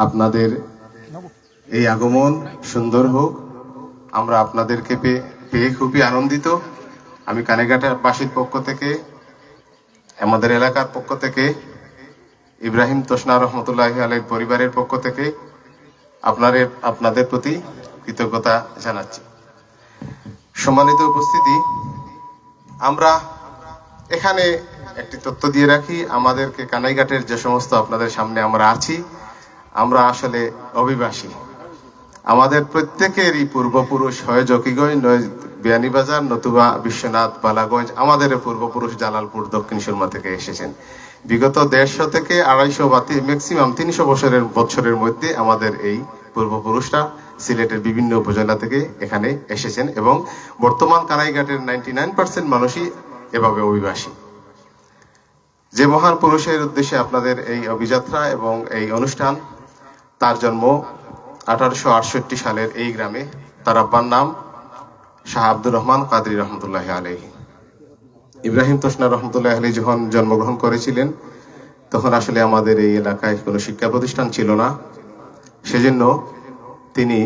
আপনাদের এই আগমন সুন্দর হোক। আমরা আপনাদেরকে পেয়ে খুবই আনন্দিত। আমি কানেঘাটবাসীর পক্ষ থেকে, আমাদের এলাকার পক্ষ থেকে, ইব্রাহিম তোষনা রহমতুল্লাহি আলাইহির পরিবারের পক্ষ থেকে আপনাদের প্রতি কৃতজ্ঞতা জানাচ্ছি। সম্মানিত উপস্থিতি, আমরা এখানে একটি তথ্য দিয়ে রাখি, আমাদেরকে কানাইঘাটের যে সমস্ত আপনাদের সামনে আমরা আছি, আমরা আসলে অভিবাসী। আমাদের প্রত্যেকেরই পূর্বপুরুষ হয় জকিগঞ্জ, নয় বিয়ানীবাজার, নতুবা বিশ্বনাথ, বালাগঞ্জ। আমাদের পূর্বপুরুষ জালালপুর দক্ষিণ সুরমা থেকে এসেছেন। বিগত 150 থেকে 250 বা ম্যাক্সিমাম 300 বছরের মধ্যে আমাদের এই পূর্বপুরুষরা সিলেটের বিভিন্ন উপজেলা থেকে এখানে এসেছেন এবং বর্তমান কানাইঘাটের 99% মানুষই এভাবে অভিবাসী। যে মহান পুরুষের উদ্দেশ্যে আপনাদের এই অভিযাত্রা এবং এই অনুষ্ঠান, তার জন্ম 1868 সালের এই গ্রামে। তার আব্বার নাম শাহ আব্দুর রহমান কাদরি রহমতুল্লাহি আলাইহি। ইব্রাহিম তোষনা রহমতুল্লাহি আলাইহি যখন জন্মগ্রহণ করেছিলেন, তখন আসলে আমাদের এই এলাকায় কোনো শিক্ষা প্রতিষ্ঠান ছিল না। সেজন্য তিনি,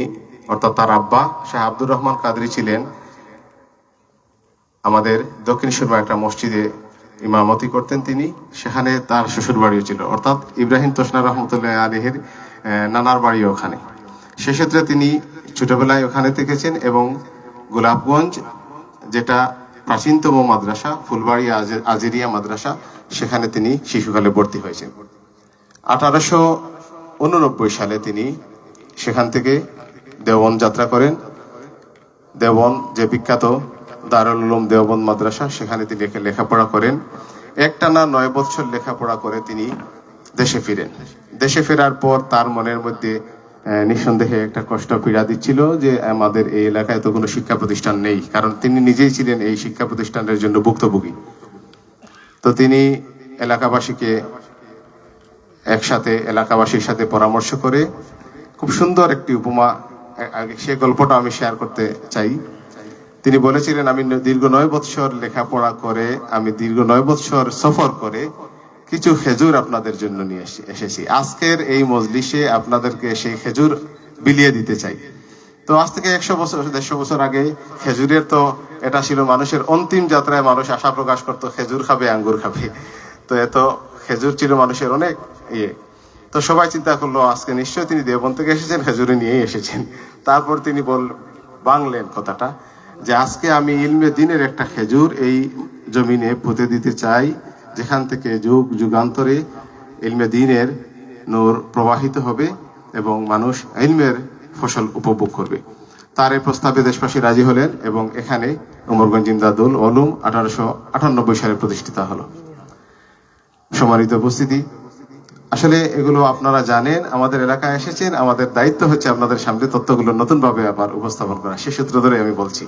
অর্থাৎ তার আব্বা শাহ আব্দুর রহমান কাদরি ছিলেন আমাদের দক্ষিণ সুরমা একটা মসজিদে ইমামতি করতেন তিনি। সেখানে তার শ্বশুর বাড়িও ছিল, অর্থাৎ ইব্রাহিম তোষনা রহমতুল্লাহ আলাইহির নানার বাড়িও ওখানে। সেক্ষেত্রে তিনি ছোটবেলায় ওখানে থেকেছেন এবং গোলাপগঞ্জ, যেটা প্রাচীনতম মাদ্রাসা, ফুলবাড়ি আজেরিয়া মাদ্রাসা, সেখানে তিনি শিশুকালে ভর্তি হয়েছেন। 1889 সালে তিনি সেখান থেকে দেওবন্দ যাত্রা করেন। দেওবন্দ, যে বিখ্যাত দারুল উলুম দেওবন্দ মাদ্রাসা, সেখানে তিনি লেখাপড়া করেন। একটানা 9 বছর লেখাপড়া করে তিনি দেশে ফিরেন। দেশে ফেরার পর তার মনের মধ্যে নিঃসন্দেহে একটা কষ্ট পীড়া দিচ্ছিল যে আমাদের এই এলাকায় তো কোনো শিক্ষা প্রতিষ্ঠান নেই, কারণ তিনি নিজেই ছিলেন এই শিক্ষা প্রতিষ্ঠানের জন্য ভুক্তভোগী। তো তিনি এলাকাবাসীর সাথে পরামর্শ করে খুব সুন্দর একটি উপমা, সে গল্পটা আমি শেয়ার করতে চাই। তিনি বলেছিলেন, আমি দীর্ঘ 9 বছর লেখাপড়া করে, আমি দীর্ঘ 9 বছর সফর করে কিছু খেজুর আপনাদের জন্য নিয়ে এসেছি। আজকের এই মজলিসে আপনাদেরকে সেই খেজুর বিলিয়ে দিতে চাই। তো আজ থেকে 100 বছর আগে খেজুরের তো এটা ছিল মানুষের অন্তিম যাত্রায়, মানুষ আশা প্রকাশ করতো খেজুর খাবে, আঙ্গুর খাবে। তো এত খেজুর ছিল মানুষের অনেক ইয়ে। তো সবাই চিন্তা করলো আজকে নিশ্চয়ই তিনি দেওবন্দ থেকে এসেছেন, খেজুরে নিয়েই এসেছেন। তারপর তিনি বাংলেন কথাটা, যে আজকে আমি ইলমে দিনের একটা খেজুর এই জমিনে পুঁতে দিতে চাই, যেখান থেকে যুগ যুগান্তরে ইলমে দিনের নূর প্রবাহিত হবে এবং মানুষ ইলমের ফসল উপভোগ করবে। তার এই প্রস্তাবে দেশবাসী রাজি হলেন এবং এখানে উমরগঞ্জ ইমদাদুল উলুম 1898 সালে প্রতিষ্ঠিত হলো। সম্মানিত উপস্থিতি, আসলে এগুলো আপনারা জানেন, আমাদের এলাকায় এসেছেন, আমাদের দায়িত্ব হচ্ছে আপনাদের সামনে তথ্যগুলো নতুনভাবে আবার উপস্থাপন করা। সে সূত্র ধরে আমি বলছি।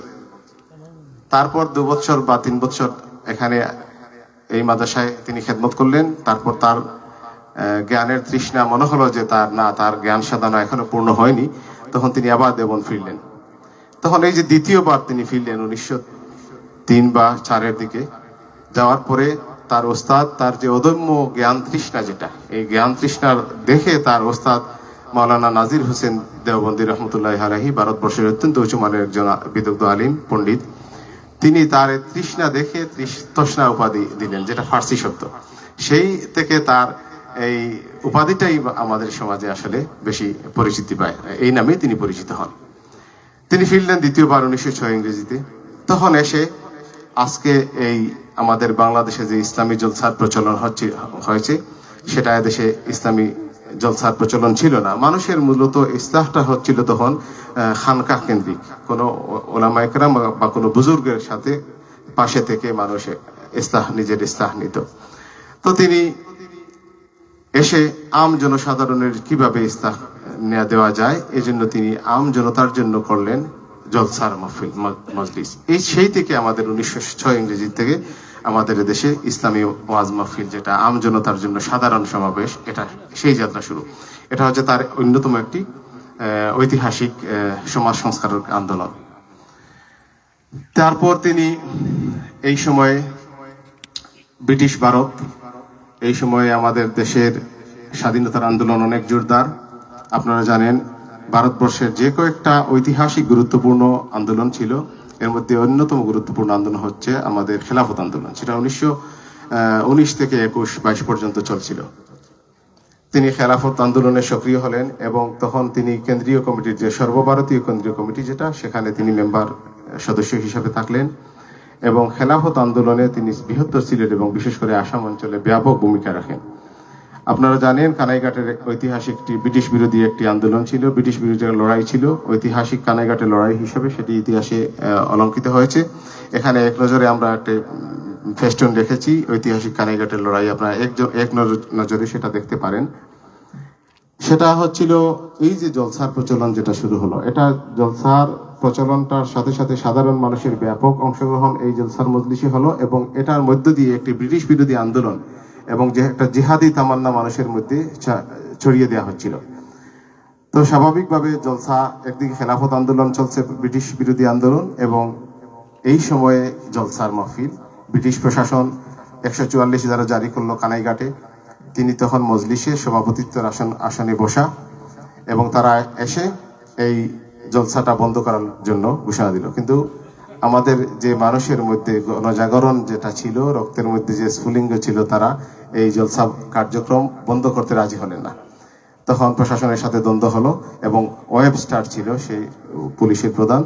তারপর 2 বছর বা 3 বছর এখানে এই মাদ্রাসায় তিনি খেদমত করলেন। তারপর তার জ্ঞানের তৃষ্ণা মনে হলো যে তার জ্ঞান সাধনা এখনো পূর্ণ হয়নি। তখন তিনি আবার দেওবন্দ ফিরলেন। তখন এই যে দ্বিতীয়বার তিনি ফিরলেন 1903 বা 4-এর দিকে যাওয়ার পরে, তার ওস্তাদ, তার যে অদম্য জ্ঞান তৃষ্ণা, যেটা এই জ্ঞান তৃষ্ণার দেখে তার ওস্তাদ মাওলানা নাজির হোসেন দেওবন্দি রহমতুল্লাহি আলাইহি, ভারতবর্ষের অত্যন্ত উঁচুমানের একজন বিদগ্ধ আলিম পণ্ডিত, তিনি তার তৃষ্ণা দেখে তৃষ্ণা উপাধি দিলেন, যেটা ফার্সি শব্দ। সেই থেকে তার এই উপাধিটাই আমাদের সমাজে আসলে বেশি পরিচিতি পায়, এই নামেই তিনি পরিচিত হন। তিনি ফিরলেন দ্বিতীয়বার 1906 ইংরেজিতে। তখন এসে আজকে এই আমাদের বাংলাদেশে যে ইসলামী জলসার প্রচলন হয়েছে, সেটা দেশে ইসলামী জলসার প্রচলন ছিল না। মানুষের মূলত ইসলাহটা হচ্ছিল তখন খানকাহ কেন্দ্রিক, কোনো ওলামায়ে কেরাম বা কোনো বুজুর্গের সাথে পাশে থেকে মানুষ নিজের ইসলাহ নিত। তো তিনি এসে আম জনসাধারণের কিভাবে ইসলাহ দেওয়া যায়, এজন্য তিনি আম জনতার জন্য করলেন জলসার মাহফিল, মজলিস। সেই থেকে আমাদের 1906 ইংরেজি থেকে আমাদের দেশে ইসলামী ওয়াজ মাহফিল, যেটা আম জনতার জন্য সাধারণ সমাবেশ, এটা সেই যাত্রা শুরু। এটা হচ্ছে তার অন্যতম একটি ঐতিহাসিক সমাজ সংস্কার আন্দোলন। তারপর তিনি এই সময়ে ব্রিটিশ ভারত, এই সময়ে আমাদের দেশের স্বাধীনতার আন্দোলন অনেক জোরদার। আপনারা জানেন ভারতবর্ষের যে কয়েকটা ঐতিহাসিক গুরুত্বপূর্ণ আন্দোলন ছিল, এর মধ্যে অন্যতম গুরুত্বপূর্ণ আন্দোলন হচ্ছে আমাদের খেলাফত আন্দোলন। সেটা 1919 থেকে 21-22 পর্যন্ত চলছিল। তিনি খেলাফত আন্দোলনে সক্রিয় হলেন এবং তখন তিনি কেন্দ্রীয় কমিটির, যে সর্বভারতীয় কেন্দ্রীয় কমিটি যেটা, সেখানে তিনি মেম্বার সদস্য হিসাবে থাকলেন এবং খেলাফত আন্দোলনে তিনি বৃহত্তর সিলেট এবং বিশেষ করে আসাম অঞ্চলে ব্যাপক ভূমিকা রাখেন। আপনারা জানেন কানাইঘাটের ঐতিহাসিক ব্রিটিশ বিরোধী একটি আন্দোলন ছিল, ব্রিটিশ বিরোধী লড়াই ছিল, ঐতিহাসিক কানাইঘাটের লড়াই হিসেবে সেটি ইতিহাসে অলঙ্কিত হয়েছে। এখানে এক নজরে আমরা একটা ফেস্টুন রেখেছি, ঐতিহাসিক কানাইঘাটের লড়াই, আপনারা এক নজরে সেটা দেখতে পারেন। সেটা হচ্ছিল এই যে জলসার প্রচলন যেটা শুরু হলো, এটা জলসার প্রচলনটার সাথে সাথে সাধারণ মানুষের ব্যাপক অংশগ্রহণ এই জলসার মজলিসে হলো এবং এটার মধ্য দিয়ে একটি ব্রিটিশ বিরোধী আন্দোলন এবং যে একটা জিহাদি তামান্না মানুষের মধ্যে ছড়িয়ে দেওয়া হচ্ছিল। তো স্বাভাবিকভাবে জলসা, একদিকে খেলাফত আন্দোলন চলছে, ব্রিটিশ বিরোধী আন্দোলন, এবং এই সময়ে জলসার মাহফিল। ব্রিটিশ প্রশাসন 144 ধারা জারি করলো কানাইঘাটে। তিনি তখন মজলিসে সভাপতিত্বের আসনে বসা এবং তারা এসে এই জলসাটা বন্ধ করার জন্য ঘোষণা দিল। কিন্তু আমাদের যে মানুষের মধ্যে গণজাগরণ যেটা ছিল, রক্তের মধ্যে যে স্ফুলিঙ্গ ছিল, তারা এই জলসা কার্যক্রম বন্ধ করতে রাজি হলেন না। তখন প্রশাসনের সাথে দ্বন্দ্ব হলো এবং ওয়েব স্টার ছিল সেই পুলিশের প্রধান,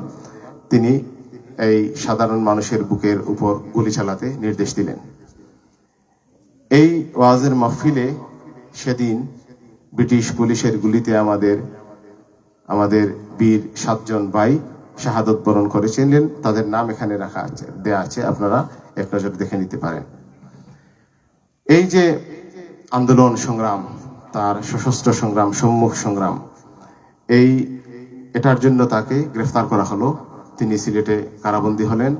তিনি এই সাধারণ মানুষের বুকের উপর গুলি চালাতে নির্দেশ দিলেন। এই ওয়াজের মাহফিলে সেদিন ব্রিটিশ পুলিশের গুলিতে আমাদের বীর 7 জন ভাই শাহাদত বরণ করেছিলেন। তাদের নাম এখানে দেয়া আছে, আপনারা এক নজর দেখে নিতে পারেন। এই যে আন্দোলন সংগ্রাম, তার সশস্ত্র সংগ্রাম, সম্মুখ সংগ্রাম, এটার জন্য তাকে গ্রেফতার করা হলো। তিনি সিলেটে কারাবন্দী হলেন।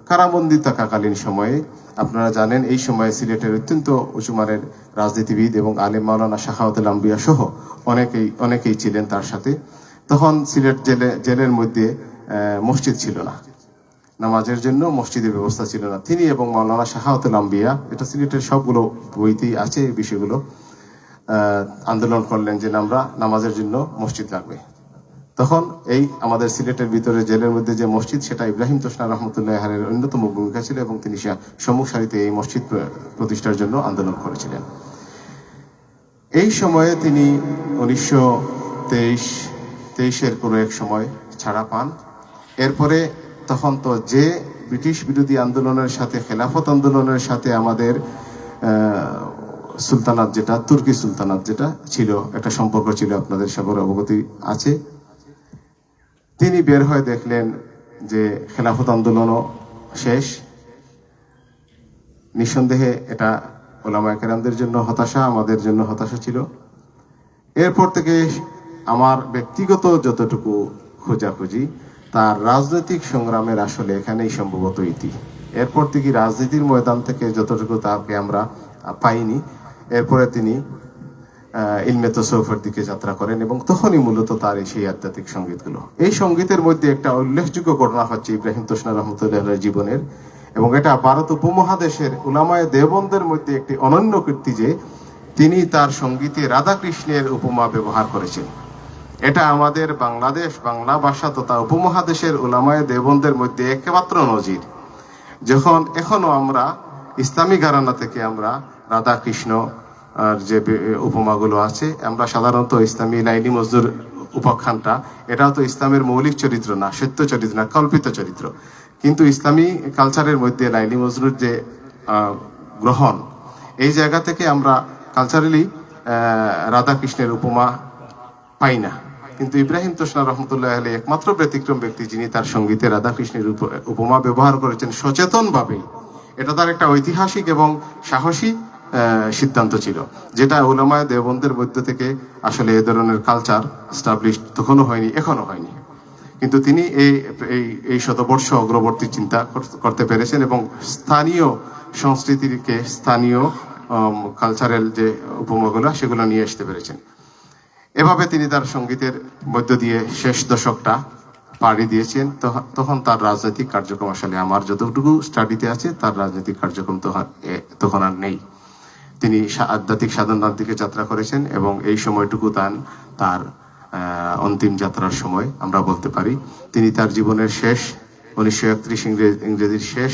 কারাবন্দী থাকাকালীন সময়ে আপনারা জানেন এই সময়ে সিলেটের অত্যন্ত উঁচুমানের রাজনীতিবিদ এবং আলেম মাওলানা শাখাওয়াতুল আম্বিয়া সহ অনেকেই ছিলেন তার সাথে। তখন সিলেট জেলের মধ্যে মসজিদ ছিল না, নামাজের জন্য মসজিদের ব্যবস্থা ছিল না। তিনি এবং মাওলানা শাখাওয়াতুল আম্বিয়া, এটা সিলেটের সবগুলো বইতেই আছে এই বিষয়গুলো, আন্দোলন করলেন যে আমরা নামাজের জন্য মসজিদ লাগবে। তখন এই আমাদের সিলেটের ভিতরে জেলের মধ্যে যে মসজিদ, সেটা ইব্রাহিম তোষনা রহমতুল্লাহ আলাইহির অন্যতম ভূমিকা ছিল এবং তিনি সম্মুখ সারিতে এই মসজিদ প্রতিষ্ঠার জন্য আন্দোলন করেছিলেন। এই সময়ে তিনি 1923-এর কোনো এক সময় ছাড়া পান। এরপরে তখন তো যে ব্রিটিশ বিরোধী আন্দোলনের সাথে, খেলাফত আন্দোলনের সাথে আমাদের সুলতানাত যেটা, তুর্কি সুলতানাত যেটা ছিল, একটা সম্পর্ক ছিল, আপনাদের সবার অবগতি আছে। তিনি বের হয়ে দেখলেন যে খেলাফত আন্দোলনও শেষ। নিঃসন্দেহে এটা ওলামায়ে কেরামদের জন্য হতাশা, আমাদের জন্য হতাশা ছিল। এরপর থেকে আমার ব্যক্তিগত যতটুকু খোঁজাখুঁজি, তার রাজনৈতিক সংগ্রামের আসলে এখানেই সম্ভবত ইতি। এরপর থেকে রাজনীতির ময়দান থেকে যতটুকু তাকে আমরা পাইনি। এরপরে তিনি ইলমে তাসাউফের দিকে যাত্রা করেন এবং তখনই মূলত তার সেই আধ্যাত্মিক সঙ্গীতগুলো। এই সঙ্গীতের মধ্যে একটা উল্লেখযোগ্য ঘটনা হচ্ছে ইব্রাহিম তোষনা রহমতুল্লাহ জীবনের, এবং এটা ভারত উপমহাদেশের উলামায়ে দেওবন্দের মধ্যে একটি অনন্য কীর্তি যে তিনি তার সঙ্গীতে রাধাকৃষ্ণের উপমা ব্যবহার করেছেন। এটা আমাদের বাংলাদেশ, বাংলা ভাষা তথা উপমহাদেশের উলামায়ে দেওবন্দের মধ্যে একমাত্র নজির। যখন এখনো আমরা ইসলামী ঘরানা থেকে আমরা রাধাকৃষ্ণ আর যে উপমাগুলো আছে, আমরা সাধারণত ইসলামী লাইলি মজদুর উপাখ্যানটা, এটাও তো ইসলামের মৌলিক চরিত্র না, সত্য চরিত্র না, কল্পিত চরিত্র। কিন্তু ইসলামী কালচারের মধ্যে লাইলি মজদুর যে গ্রহণ, এই জায়গা থেকে আমরা কালচারালি রাধাকৃষ্ণের উপমা পাই না। কিন্তু ইব্রাহিম তোষনা রহমতুল্লাহ আলাইহি একমাত্র ব্যতিক্রম ব্যক্তি যিনি তার সঙ্গীতে রাধাকৃষ্ণের উপমা ব্যবহার করেছেন সচেতনভাবে। এটা তার একটা ঐতিহাসিক এবং সাহসী সিদ্ধান্ত ছিল, যেটা উলামায়ে দেওবন্দের মধ্য থেকে আসলে এ ধরনের কালচার এস্টাবলিশ তখনও হয়নি, এখনো হয়নি। কিন্তু তিনি এই শতবর্ষ অগ্রবর্তী চিন্তা করতে পেরেছেন এবং স্থানীয় সংস্কৃতিকে, স্থানীয় কালচারাল যে উপমাগুলো, সেগুলো নিয়ে আসতে পেরেছেন। এভাবে তিনি তার সঙ্গীতের মধ্য দিয়ে শেষ দশকটা পাড়ি দিয়েছেন। তখন তার রাজনৈতিক কার্যক্রম, আসলে আমার যতটুকু স্টাডিতে আছে, তার রাজনৈতিক কার্যক্রম তখন আর নেই। তিনি আধ্যাত্মিক সাধনার দিকে যাত্রা করেছেন এবং এই সময়টুকু তার অন্তিম যাত্রার সময় আমরা বলতে পারি। তিনি তার জীবনের শেষ 1931 ইংরেজির শেষ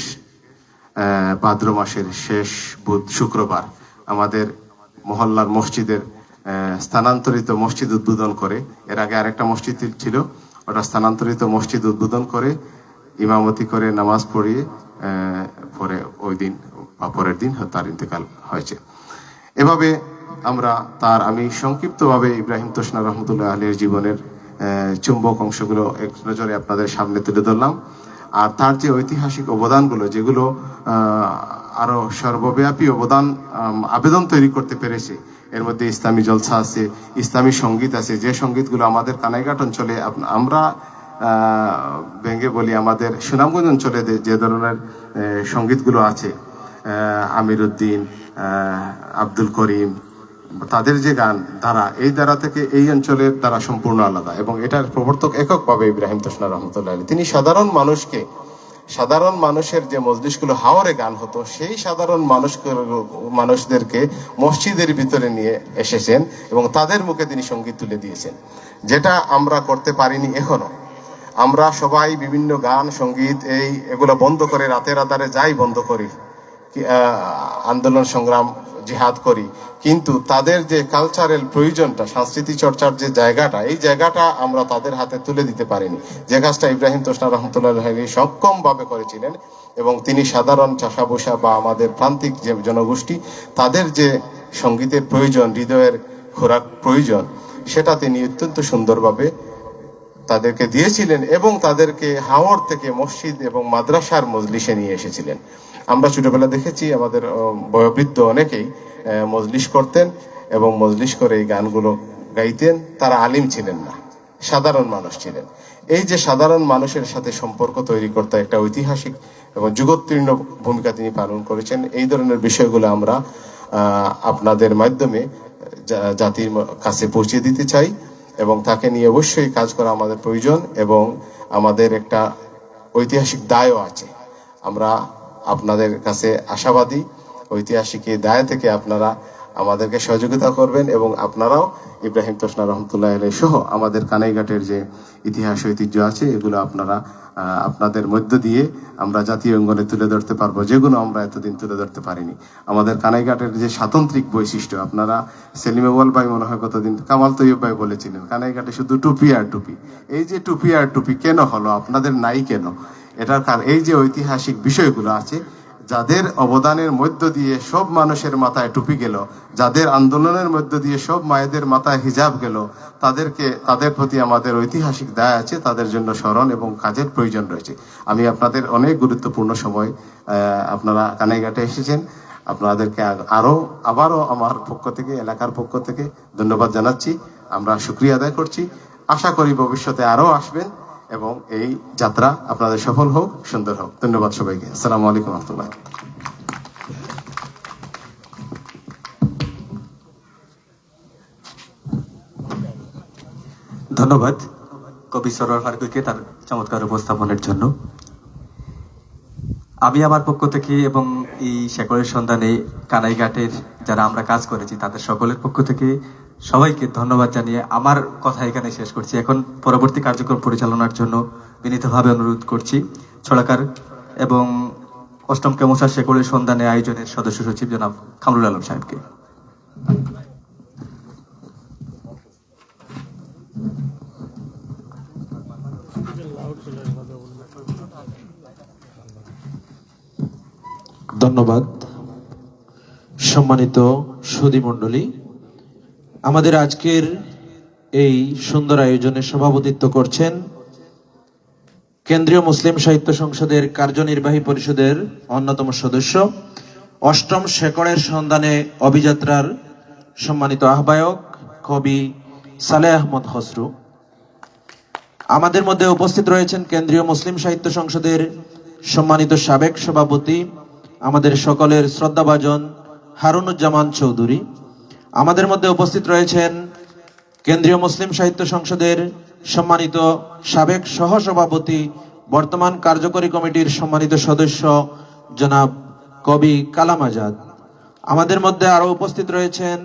ভাদ্র মাসের শেষ বুধ শুক্রবার আমাদের মহল্লার মসজিদের স্থানান্তরিত মসজিদ উদ্বোধন করে, এর আগে আরেকটা মসজিদ ছিল, ওটা স্থানান্তরিত মসজিদ উদ্বোধন করে ইমামতি করে নামাজ পড়িয়ে পরে ওই দিন বা পরের দিন তার ইন্তেকাল হয়েছে। এভাবে আমি সংক্ষিপ্তভাবে ইব্রাহিম তোষনা রহমতুল্লাহ আলীর জীবনের চুম্বক অংশগুলো এক নজরে আপনাদের সামনে তুলে ধরলাম। আর তার যে ঐতিহাসিক অবদানগুলো, যেগুলো আরো সর্বব্যাপী আবেদন তৈরি করতে পেরেছে, এর মধ্যে ইসলামী জলসা আছে, ইসলামী সঙ্গীত আছে, যে সঙ্গীতগুলো আমাদের কানাইঘাট অঞ্চলে আমরা ভেঙে বলি আমাদের সুনামগঞ্জ অঞ্চলে যে ধরনের সঙ্গীতগুলো আছে, আমির উদ্দিন, আব্দুল করিম, তাদের যে গান ধারা, এই ধারা থেকে এই অঞ্চলের দ্বারা সম্পূর্ণ আলাদা, এবং এটার প্রবর্তক এককভাবে ইব্রাহিম তোষনা রহমতুল্লাহ আলী। তিনি সাধারণ মানুষের যে মজলিসগুলো হাওরে গান হতো, সেই সাধারণ মানুষদেরকে মসজিদের ভিতরে নিয়ে এসেছেন এবং তাদের মুখে তিনি সঙ্গীত তুলে দিয়েছেন, যেটা আমরা করতে পারিনি এখনো। আমরা সবাই বিভিন্ন গান সঙ্গীত এগুলো বন্ধ করে রাতের আধারে বন্ধ করি, আন্দোলন সংগ্রাম জিহাদ করি, কিন্তু তাদের যে কালচারাল প্রয়োজনটা, সংস্কৃতি চর্চার যে জায়গাটা, এই জায়গাটা আমরা তাদের হাতে তুলে দিতে পারিনি, যে কাজটা ইব্রাহিম তোষনা রহমতুল্লাহ সক্ষম ভাবে করেছিলেন। এবং তিনি সাধারণ চাষাবুষা বা আমাদের প্রান্তিক যে জনগোষ্ঠী, তাদের যে সঙ্গীতের প্রয়োজন, হৃদয়ের খোরাক প্রয়োজন, সেটা তিনি অত্যন্ত সুন্দরভাবে তাদেরকে দিয়েছিলেন এবং তাদেরকে হাওর থেকে মসজিদ এবং মাদ্রাসার মজলিসে নিয়ে এসেছিলেন। আমরা ছোটবেলা দেখেছি আমাদের বয়োবৃদ্ধ অনেকেই মজলিস করতেন এবং মজলিস করে এই গানগুলো গাইতেন। তারা আলিম ছিলেন না, সাধারণ মানুষ ছিলেন। এই যে সাধারণ মানুষের সাথে সম্পর্ক তৈরি করতে একটা ঐতিহাসিক এবং যুগোত্তীর্ণ ভূমিকা তিনি পালন করেছেন। এই ধরনের বিষয়গুলো আমরা আপনাদের মাধ্যমে জাতির কাছে পৌঁছে দিতে চাই এবং তাকে নিয়ে অবশ্যই কাজ করা আমাদের প্রয়োজন এবং আমাদের একটা ঐতিহাসিক দায়ও আছে। আমরা আপনাদের কাছে আশাবাদী, ঐতিহাসিক এই দায় থেকে আপনারা আমাদেরকে সহযোগিতা করবেন এবং আপনারাও ইব্রাহিম তোষনা রহমতুল্লাহ আলাইহি সহ আমাদের কানাইঘাটের যে ইতিহাস ঐতিহ্য আছে, এগুলো আপনাদের মধ্য দিয়ে আমরা জাতীয় অঙ্গনে তুলে ধরতে পারবো, যেগুলো আমরা এতদিন তুলে ধরতে পারিনি। আমাদের কানাইঘাটের যে স্বাতন্ত্রিক বৈশিষ্ট্য, আপনারা সেলিম আউয়াল ভাই মনে হয় কতদিন, কামাল তৈয়ব ভাই বলেছিলেন কানাইঘাটে শুধু টুপি আর টুপি। এই যে টুপি আর টুপি কেন হলো, আপনাদের নাই কেন? এটার কারণ এই যে ঐতিহাসিক বিষয়গুলো আছে, যাদের অবদানের মধ্য দিয়ে সব মানুষের মাথায় টুপি গেল, যাদের আন্দোলনের মধ্য দিয়ে সব মায়েদের মাথায় হিজাব গেল, তাদের প্রতি আমাদের ঐতিহাসিক দায় আছে, তাদের জন্য স্মরণ এবং কাজের প্রয়োজন রয়েছে। আমি আপনাদের অনেক গুরুত্বপূর্ণ সময় আপনারা কানাইঘাটে এসেছেন, আপনাদেরকে আবারও আমার পক্ষ থেকে, এলাকার পক্ষ থেকে ধন্যবাদ জানাচ্ছি। আমরা শুকরিয়া আদায় করছি। আশা করি ভবিষ্যতে আরো আসবেন এবং এই যাত্রা আপনাদের সফল হোক, সুন্দর হোক। ধন্যবাদ সবাইকে। আসসালামু আলাইকুম রহমতুল্লাহ। ধন্যবাদ কবি সরোয়ার ফারুকীকে তার চমৎকার উপস্থাপনের জন্য। আমি আমার পক্ষ থেকে এবং এই শেকড়ের সন্ধানে কানাইঘাটের যারা আমরা কাজ করেছি তাদের সকলের পক্ষ থেকে সবাইকে ধন্যবাদ জানিয়ে আমার কথা এখানে শেষ করছি। এখন পরবর্তী কার্যক্রম পরিচালনার জন্য বিনীতভাবে অনুরোধ করছি ছড়াকার এবং অষ্টম কেমসা শেকড়ের সন্ধানে আয়োজনের সদস্য সচিব জনাব কামরুল আলম সাহেবকে। ধন্যবাদ। সম্মানিত সুধীমণ্ডলী, আমাদের আজকের এই সুন্দর আয়োজনে সভাপতিত্ব করছেন কেন্দ্রীয় মুসলিম সাহিত্য সংসদের কার্যনির্বাহী পরিষদের অন্যতম সদস্য, অষ্টম শেকড়ের সন্ধানে অভিযাত্রার সম্মানিত আহ্বায়ক কবি সালেহ আহমদ খসরু। আমাদের মধ্যে উপস্থিত রয়েছেন কেন্দ্রীয় মুসলিম সাহিত্য সংসদের সম্মানিত সাবেক সভাপতি, আমাদের সকলের শ্রদ্ধাভাজন হারুনুজ্জামান চৌধুরী। আমাদের মধ্যে উপস্থিত রয়েছেন কেন্দ্রীয় মুসলিম সাহিত্য সংসদের সম্মানিত সাবেক সহসভাপতি, বর্তমান কার্যকরী কমিটির সম্মানিত সদস্য জনাব কবি কালাম আজাদ। আমাদের মধ্যে আরো উপস্থিত রয়েছেন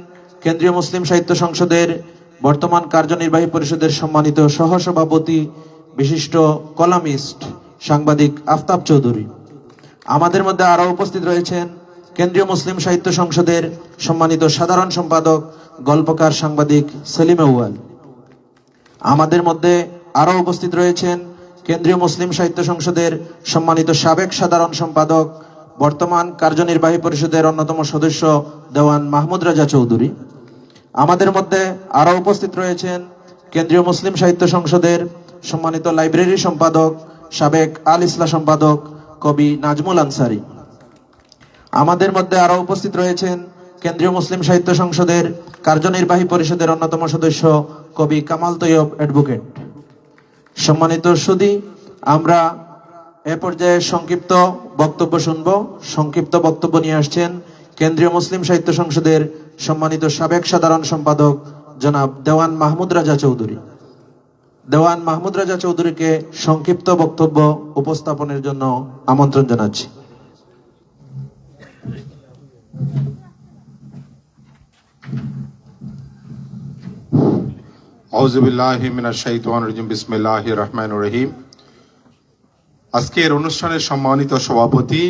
কেন্দ্রীয় মুসলিম সাহিত্য সংসদের বর্তমান কার্যনির্বাহী পরিষদের সম্মানিত সহসভাপতি বিশিষ্ট কলামিস্ট সাংবাদিক আফতাব চৌধুরী। আমাদের মধ্যে আরো উপস্থিত রয়েছেন কেন্দ্রীয় মুসলিম সাহিত্য সংসদের সম্মানিত সাধারণ সম্পাদক গল্পকার সাংবাদিক সেলিম আউয়াল। আমাদের মধ্যে আরো উপস্থিত রয়েছেন কেন্দ্রীয় মুসলিম সাহিত্য সংসদের সম্মানিত সাবেক সাধারণ সম্পাদক বর্তমান কার্যনির্বাহী পরিষদের অন্যতম সদস্য দেওয়ান মাহমুদ রাজা চৌধুরী। আমাদের মধ্যে আরো উপস্থিত রয়েছেন কেন্দ্রীয় মুসলিম সাহিত্য সংসদের সম্মানিত লাইব্রেরি সম্পাদক সাবেক আল ইসলাম সম্পাদক কবি নাজমুল আনসারী। আমাদের মধ্যে আরো উপস্থিত রয়েছেন কেন্দ্রীয় মুসলিম সাহিত্য সংসদের কার্যনির্বাহী পরিষদের অন্যতম সদস্য কবি কামাল তৈয়ব অ্যাডভোকেট। সম্মানিত সুধী, আমরা এ পর্যায়ে সংক্ষিপ্ত বক্তব্য শুনব। সংক্ষিপ্ত বক্তব্য নিয়ে আসছেন কেন্দ্রীয় মুসলিম সাহিত্য সংসদের সম্মানিত সাবেক সাধারণ সম্পাদক জনাব দেওয়ান মাহমুদ রাজা চৌধুরী। দেওয়ান মাহমুদ রাজা চৌধুরীকে সংক্ষিপ্ত বক্তব্য উপস্থাপনের জন্য আমন্ত্রণ জানাচ্ছি। আউযুবিল্লাহি মিনাশ শাইতানির রাজিম বিসমিল্লাহির রহমানির রহিম। আজকের অনুষ্ঠানের সম্মানিত সভাপতি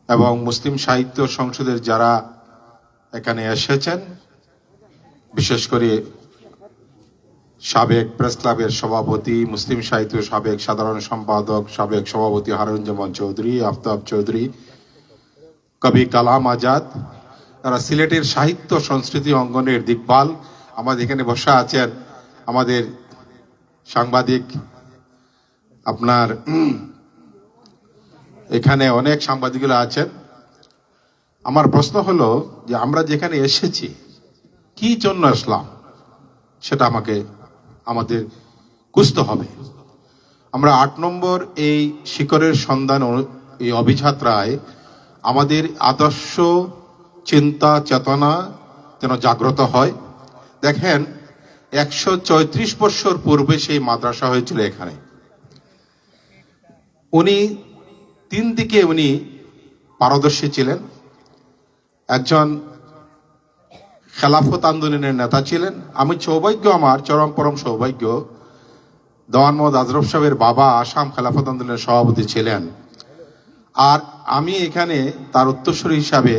এবং মুসলিম সাহিত্য সংসদের যারা এখানে এসেছেন, বিশেষ করে সাবেক প্রেস ক্লাবের সভাপতি, মুসলিম সাহিত্য সাবেক সাধারণ সম্পাদক, সাবেক সভাপতি হারুনজামান চৌধুরী, আফতাব চৌধুরী, কবি কালাম আজাদ, তারা সিলেটের সাহিত্য সংস্কৃতি অঙ্গনের দিকপাল, আমাদের এখানে বসা আছেন আমাদের সাংবাদিক, আপনার এখানে অনেক সাংবাদিকরা আছেন। আমার প্রশ্ন হলো যে আমরা যেখানে এসেছি কি জন্য আসলাম সেটা আমাদের খুঁজতে হবে। আমরা 8 নম্বর এই শিখরের সন্ধান এই অভিযাত্রায় আমাদের আদর্শ চিন্তা চেতনা যেন জাগ্রত হয়। দেখেন, 134 বছর পূর্বে সেই মাদ্রাসা হয়েছিল এখানে। উনি 3 দিকে উনি পারদর্শী ছিলেন। একজন খেলাফত আন্দোলনের নেতা ছিলেন। আমি সৌভাগ্য, আমার চরম পরম সৌভাগ্য, দেওয়ান মোহাম্মদ আজরফ সাহেবের বাবা আসাম খেলাফত আন্দোলনের সভাপতি ছিলেন। আর আমি এখানে তার উত্তরসূরি হিসাবে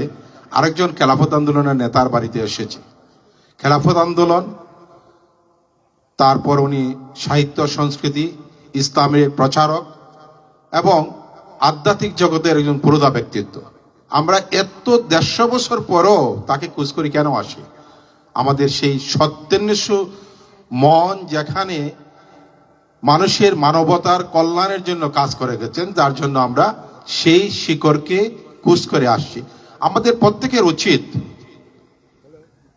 আরেকজন খেলাফত আন্দোলনের নেতার বাড়িতে এসেছি। খেলাফত আন্দোলন, তারপর উনি সাহিত্য সংস্কৃতি ইসলামের প্রচারক এবং আধ্যাত্মিক জগতের একজন পুরোধা ব্যক্তিত্ব। আমরা এত 150 বছর পরও তাকে খোঁজ করি কেন আসি? আমাদের সেই সত্যান্বেষী মন, যেখানে মানুষের মানবতার কল্যাণের জন্য কাজ করে গেছেন, যার জন্য আমরা সেই শিকড়কে খোঁজ করে আসছি। আমাদের প্রত্যেকের উচিত,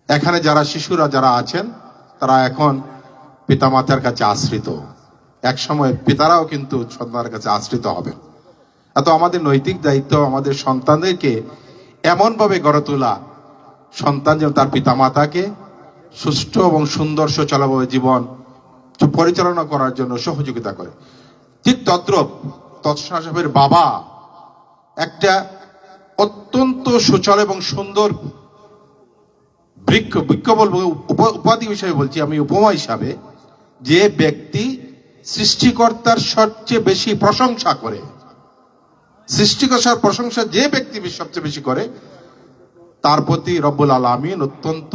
এখানে যারা শিশুরা যারা আছেন তারা এখন পিতামাতার কাছে আশ্রিত, এক সময় পিতারাও কিন্তু সন্তানের কাছে আশ্রিত হবেন। এত আমাদের নৈতিক দায়িত্ব আমাদের সন্তানদেরকে এমনভাবে গড়ে তোলা, সন্তান যেন তার পিতামাতাকে সুষ্ঠু এবং সুন্দর সুচালুভাবে জীবন পরিচালনা করার জন্য সহযোগিতা করে। ঠিক তদ্রূপ তৎসনা সাহেবের বাবা একটা অত্যন্ত সুচালু এবং সুন্দর বৃক্ষ বলবো, উপাধি হিসাবে বলছি আমি, উপমা হিসাবে, যে ব্যক্তি সৃষ্টিকর্তার সবচেয়ে বেশি প্রশংসা করে, সৃষ্টিকর্তার প্রশংসা যে ব্যক্তি সবচেয়ে বেশি করে, তার প্রতি রব্বুল আলামিন অত্যন্ত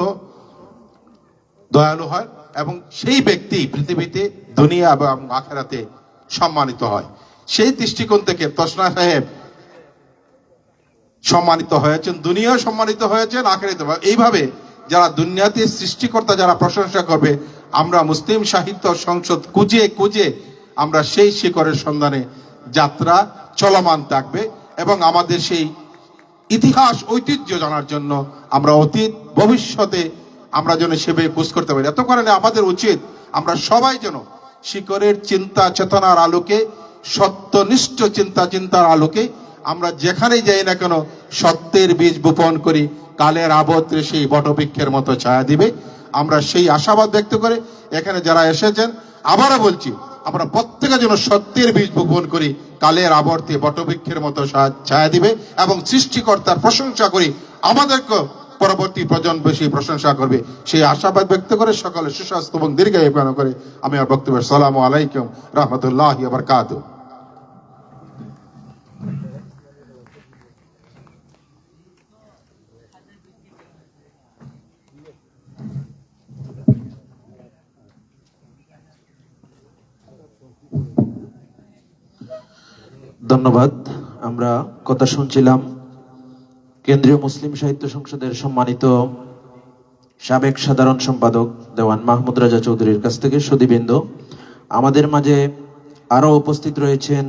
দয়ালু হয় এবং সেই ব্যক্তি পৃথিবীতে দুনিয়া এবং আখিরাতে সম্মানিত হয়। সেই দৃষ্টিকোণ থেকে তসনা সাহেব সম্মানিত হয়েছেন, দুনিয়া সম্মানিত হয়েছেন, আখিরাতে। এইভাবে যারা দুনিয়াতে সৃষ্টিকর্তা যারা প্রশংসা করবে, আমরা মুসলিম সাহিত্য সংসদ খুঁজে খুঁজে আমরা সেই শিখরের সন্ধানে যাত্রা চলমান থাকবে এবং আমাদের সেই ইতিহাস ঐতিহ্য জানার জন্য আমরা অতীত ভবিষ্যতে আমরা যেন সেভাবে খোঁজ করতে পারি। এত কারণে আমাদের উচিত আমরা সবাই যেন শিকরের চিন্তা চেতনার আলোকে, সত্যনিষ্ঠ চিন্তার আলোকে আমরা যেখানেই যাই না কেন সত্যের বীজ বপন করি, কালের আবর্তে সেই বটবৃক্ষের মতো ছায়া দিবে। আমরা সেই আশাবাদ ব্যক্ত করে এখানে যারা এসেছেন, আবারও বলছি, আমরা প্রত্যেকে যেন সত্যের বীজ বপন করি, কালের আবর্তে বটবৃক্ষের মতো ছায়া দিবে এবং সৃষ্টিকর্তার প্রশংসা করি। আমাদেরকে পরবর্তী প্রজন্ম বেশি প্রশংসা করবে, সেই আশাবাদ ব্যক্ত করে সকলে সুস্বাস্থ্য এবং দীর্ঘায়ু কামনা করে আমি আমার বক্তব্য আসসালামু আলাইকুম রহমতুল্লাহি ওয়া বারাকাতুহু। ধন্যবাদ। আমরা কথা শুনছিলাম কেন্দ্রীয় মুসলিম সাহিত্য সংসদের সম্মানিত সাবেক সাধারণ সম্পাদক দেওয়ান মাহমুদ রাজা চৌধুরীর কাছ থেকে। সুধীবৃন্দ, আমাদের মাঝে আরো উপস্থিত রয়েছেন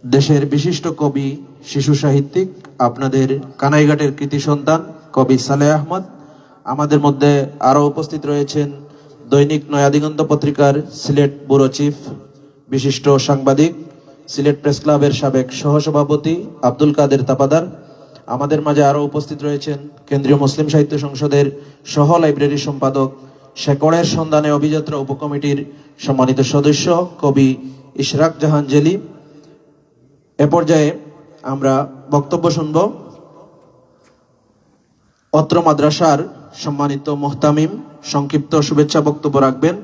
দেশের বিশিষ্ট কবি, শিশু সাহিত্যিক, আপনাদের কানাইঘাটের কৃতি সন্তান কবি সালেহ আহমদ। আমাদের মধ্যে আরো উপস্থিত রয়েছেন দৈনিক নয়া দিগন্ত পত্রিকার সিলেট ব্যুরো চিফ, বিশিষ্ট সাংবাদিক, সিলেট প্রেস ক্লাবের সাবেক সহসভাপতি আব্দুল কাদের তাপাদার। আমাদের মাঝে আরো উপস্থিত রয়েছেন কেন্দ্রীয় মুসলিম সাহিত্য সংসদের সহ লাইব্রেরি সম্পাদক, শেকড়ের সন্ধানে অভিযাত্রা উপকমিটির সম্মানিত সদস্য কবি ইশরাক জাহান জেলি। এ পর্যায়ে আমরা বক্তব্য শুনব অত্র মাদ্রাসার সম্মানিত মুহতামিম সংক্ষিপ্ত শুভেচ্ছা বক্তব্য রাখবেন।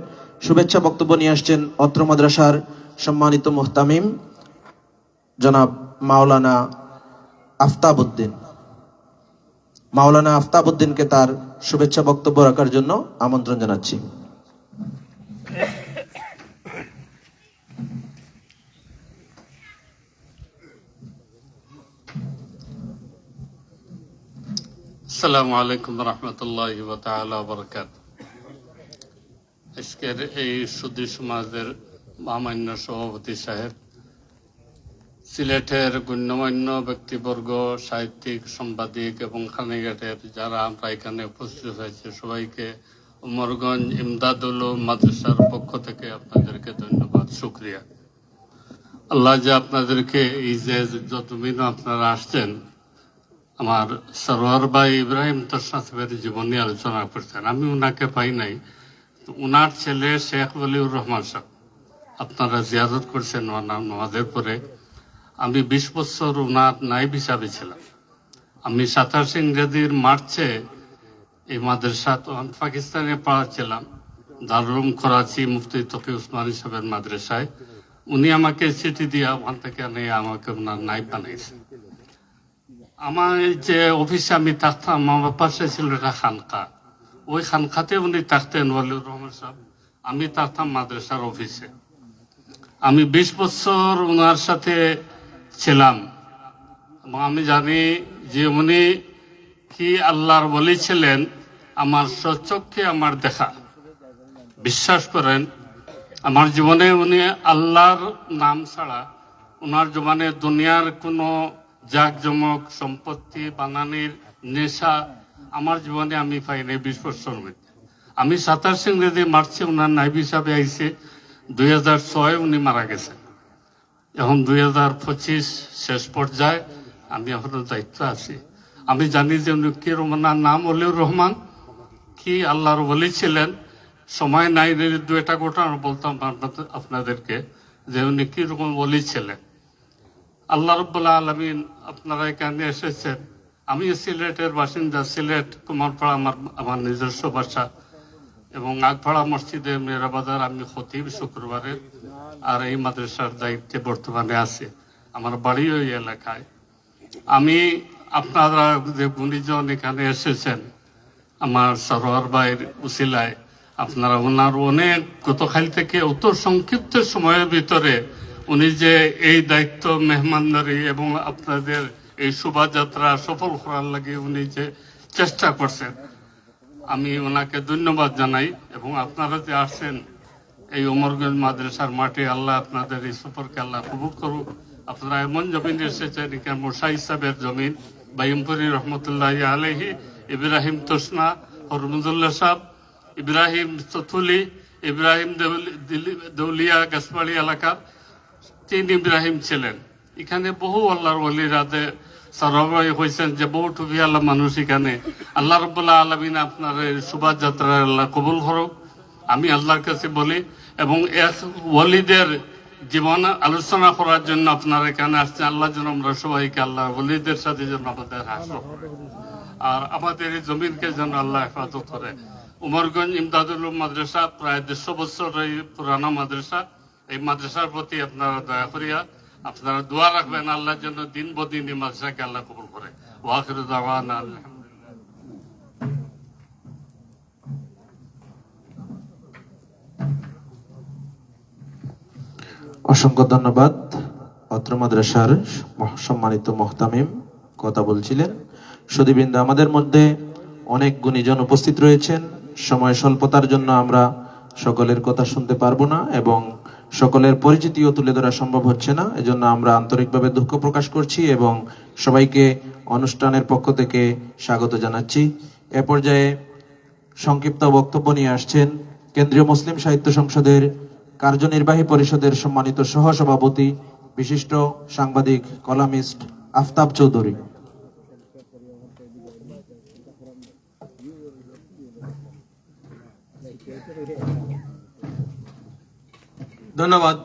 শুভেচ্ছা বক্তব্য নিয়ে আসছেন অত্র মাদ্রাসার সম্মানিত মুহতামিম জনাব মাওলানা আফতাবউদ্দিন। মাওলানা আফতাবউদ্দিনকে তার শুভেচ্ছা বক্তব্য রাখার জন্য আমন্ত্রণ জানাচ্ছি। আসসালামু আলাইকুম রহমতুল্লাহি ওয়া তাআলা ওয়া বারাকাতুহু। আজকের এই সুধী সমাজের মহামান্য সভাপতি সাহেব, সিলেটের গণ্যমান্য ব্যক্তিবর্গ, সাহিত্যিক, সাংবাদিক এবং কানাইঘাটের যারা আমরা এখানে উপস্থিত হয়েছে সবাইকে উমরগঞ্জ ইমদাদুল মাদ্রাসার পক্ষ থেকে আপনাদেরকে ধন্যবাদ, শুকরিয়া। আল্লাহ যে আপনাদেরকে এই যে যতদিন আপনারা আসছেন, আমার সরোয়ার ভাই ইব্রাহিম তোষনা সাহেবের জীবনী আলোচনা করছেন, আমি ওনাকে পাই নাই। ওনার ছেলে শেখ ওয়ালিউর রহমান সাহেব আপনারা জিয়ারত করছেন ওনার নামাজের পরে। আমি 20 বছর ওনার নাইব হিসাবে ছিলাম। আমি 27 ইংরেজির মার্চে এই মাদ্রাসা পাকিস্তানে পড়াচ্ছিলাম, দারুল করাচি মুফতি তকি উসমানী সাহেবের মাদ্রাসায়। উনি আমাকে চিঠি দিয়ে ওখান থেকে নিয়ে আমাকে ওনার নাইব বানাইছে। আমার যে অফিসে আমি থাকতাম, আমার পাশে ছিল একটা খানকা, ওই খানকাতে উনি থাকতেন ওয়ালিউর রহমান সাহেব, আমি থাকতাম মাদ্রাসার অফিসে। আমি 20 বছর ওনার সাথে ছিলাম এবং আমি জানি যে উনি কি আল্লাহর ওলি ছিলেন। আমার স্বচক্ষে আমার দেখা, বিশ্বাস করেন আমার জীবনে উনি আল্লাহর নাম ছাড়া ওনার জীবনে দুনিয়ার কোনো জাকজমক, সম্পত্তি, বানানির নেশা আমার জীবনে আমি পাই নাই 20 বছর মধ্যে। আমি 27 ইংরেজি মার্চে ওনার নাইব হিসাবে আইসে। 2006 উনি মারা গেছেন। এখন 2025 শেষ পর্যায়ে, আমি এখনো দায়িত্ব আছি। আমি জানি যে উনি কি, ওনার নাম ওলিউর রহমান, কি আল্লাহর ওলি ছিলেন। সময় নাই, 2টা ঘটনা বলতাম আপনাদেরকে যে উনি কি রকম ওলি ছিলেন। আল্লাহ রাব্বুল আলামিন, আপনারা এখানে এসেছেন। আমি সিলেটের বাসিন্দা, সিলেট কুমারপাড়া আমার নিজস্ব বাসা, এবং আগপাড়া মসজিদে মেরাবাজার আমি খতিব শুক্রবারের, আর এই মাদ্রাসার দায়িত্বে বর্তমানে আছে। আমার বাড়ি ওই এলাকায়। আমি আপনারা যে গুণীজন এখানে এসেছেন, আমার সরোয়ার ভাইয়ের উসিলায় আপনারা ওনার অনেক গতকাল থেকে অত সংক্ষিপ্ত সময়ের ভিতরে উনি যে এই দায়িত্ব মেহমানদারি এবং আপনাদের এই শোভাযাত্রা সফল করার লাগে উনি যে চেষ্টা করছেন, আমি ওনাকে ধন্যবাদ জানাই। এবং আপনারা যে আসছেন এই উমরগঞ্জ মাদ্রাসার মাঠে, আল্লাহ আপনাদের এই সফরকে আল্লাহ কবুল করুক। আপনারা এমন জমিন এসেছেন, এখানে মোশাই সাহেবের জমিন, বাইমপুরি রহমতুল্লাহ আলহি, ইব্রাহিম তোষনা, হরমুদুল্লাহ সাহেব, ইব্রাহিম চতুলি, ইব্রাহিম দেউলিয়া গাছবাড়ি এলাকার 3 ইব্রাহিম ছিলেন। এখানে বহু আল্লাহর ওলিরাতে সরবাই হয়েছেন, যে বহু টুপি আল্লাহ মানুষ এখানে। আল্লাহ রাব্বুল আলামিন আপনার শোভাযাত্রা আল্লাহ কবুল করুক, আমি আল্লাহর কাছে বলি। এবং এক ওলিদের জীবন আলোচনা করার জন্য আপনারা এখানে আসছেন। আল্লাহ যেন আমরা সবাইকে আল্লাহ ওলিদের সাথে যেন আমাদের হাসর করে, আর আমাদের এই জমিনকে যেন আল্লাহ হেফাজত করে। উমরগঞ্জ ইমদাদুল উলুম মাদ্রাসা প্রায় 150 বছর এই পুরানো মাদ্রাসা। এই মাদ্রাসার প্রতি আপনারা দয়া করিয়া আপনারা দোয়া রাখবেন, আল্লাহ যেন দিন বদিন এই মাদ্রাসাকে আল্লাহ কবুল করে। ওয়াখিরু দাওয়ানা আলহামদুলিল্লাহ। অসংখ্য ধন্যবাদ। অত্র মাদ্রাসার সম্মানিত মুহতামিম কথা বলছিলেন। সুধীবৃন্দ, আমাদের মধ্যে অনেক গুণীজন উপস্থিত রয়েছেন। সময় স্বল্পতার জন্য আমরা সকলের কথা শুনতে পারবো না এবং সকলের পরিচিতিও তুলে ধরা সম্ভব হচ্ছে না। এজন্য আমরা আন্তরিকভাবে দুঃখ প্রকাশ করছি এবং সবাইকে অনুষ্ঠানের পক্ষ থেকে স্বাগত জানাচ্ছি। এ পর্যায়ে সংক্ষিপ্ত বক্তব্য নিয়ে আসছেন কেন্দ্রীয় মুসলিম সাহিত্য সংসদের কার্যনির্বাহী পরিষদের সম্মানিত সহসভাপতি, বিশিষ্ট সাংবাদিক, কলামিস্ট আফতাব চৌধুরী। ধন্যবাদ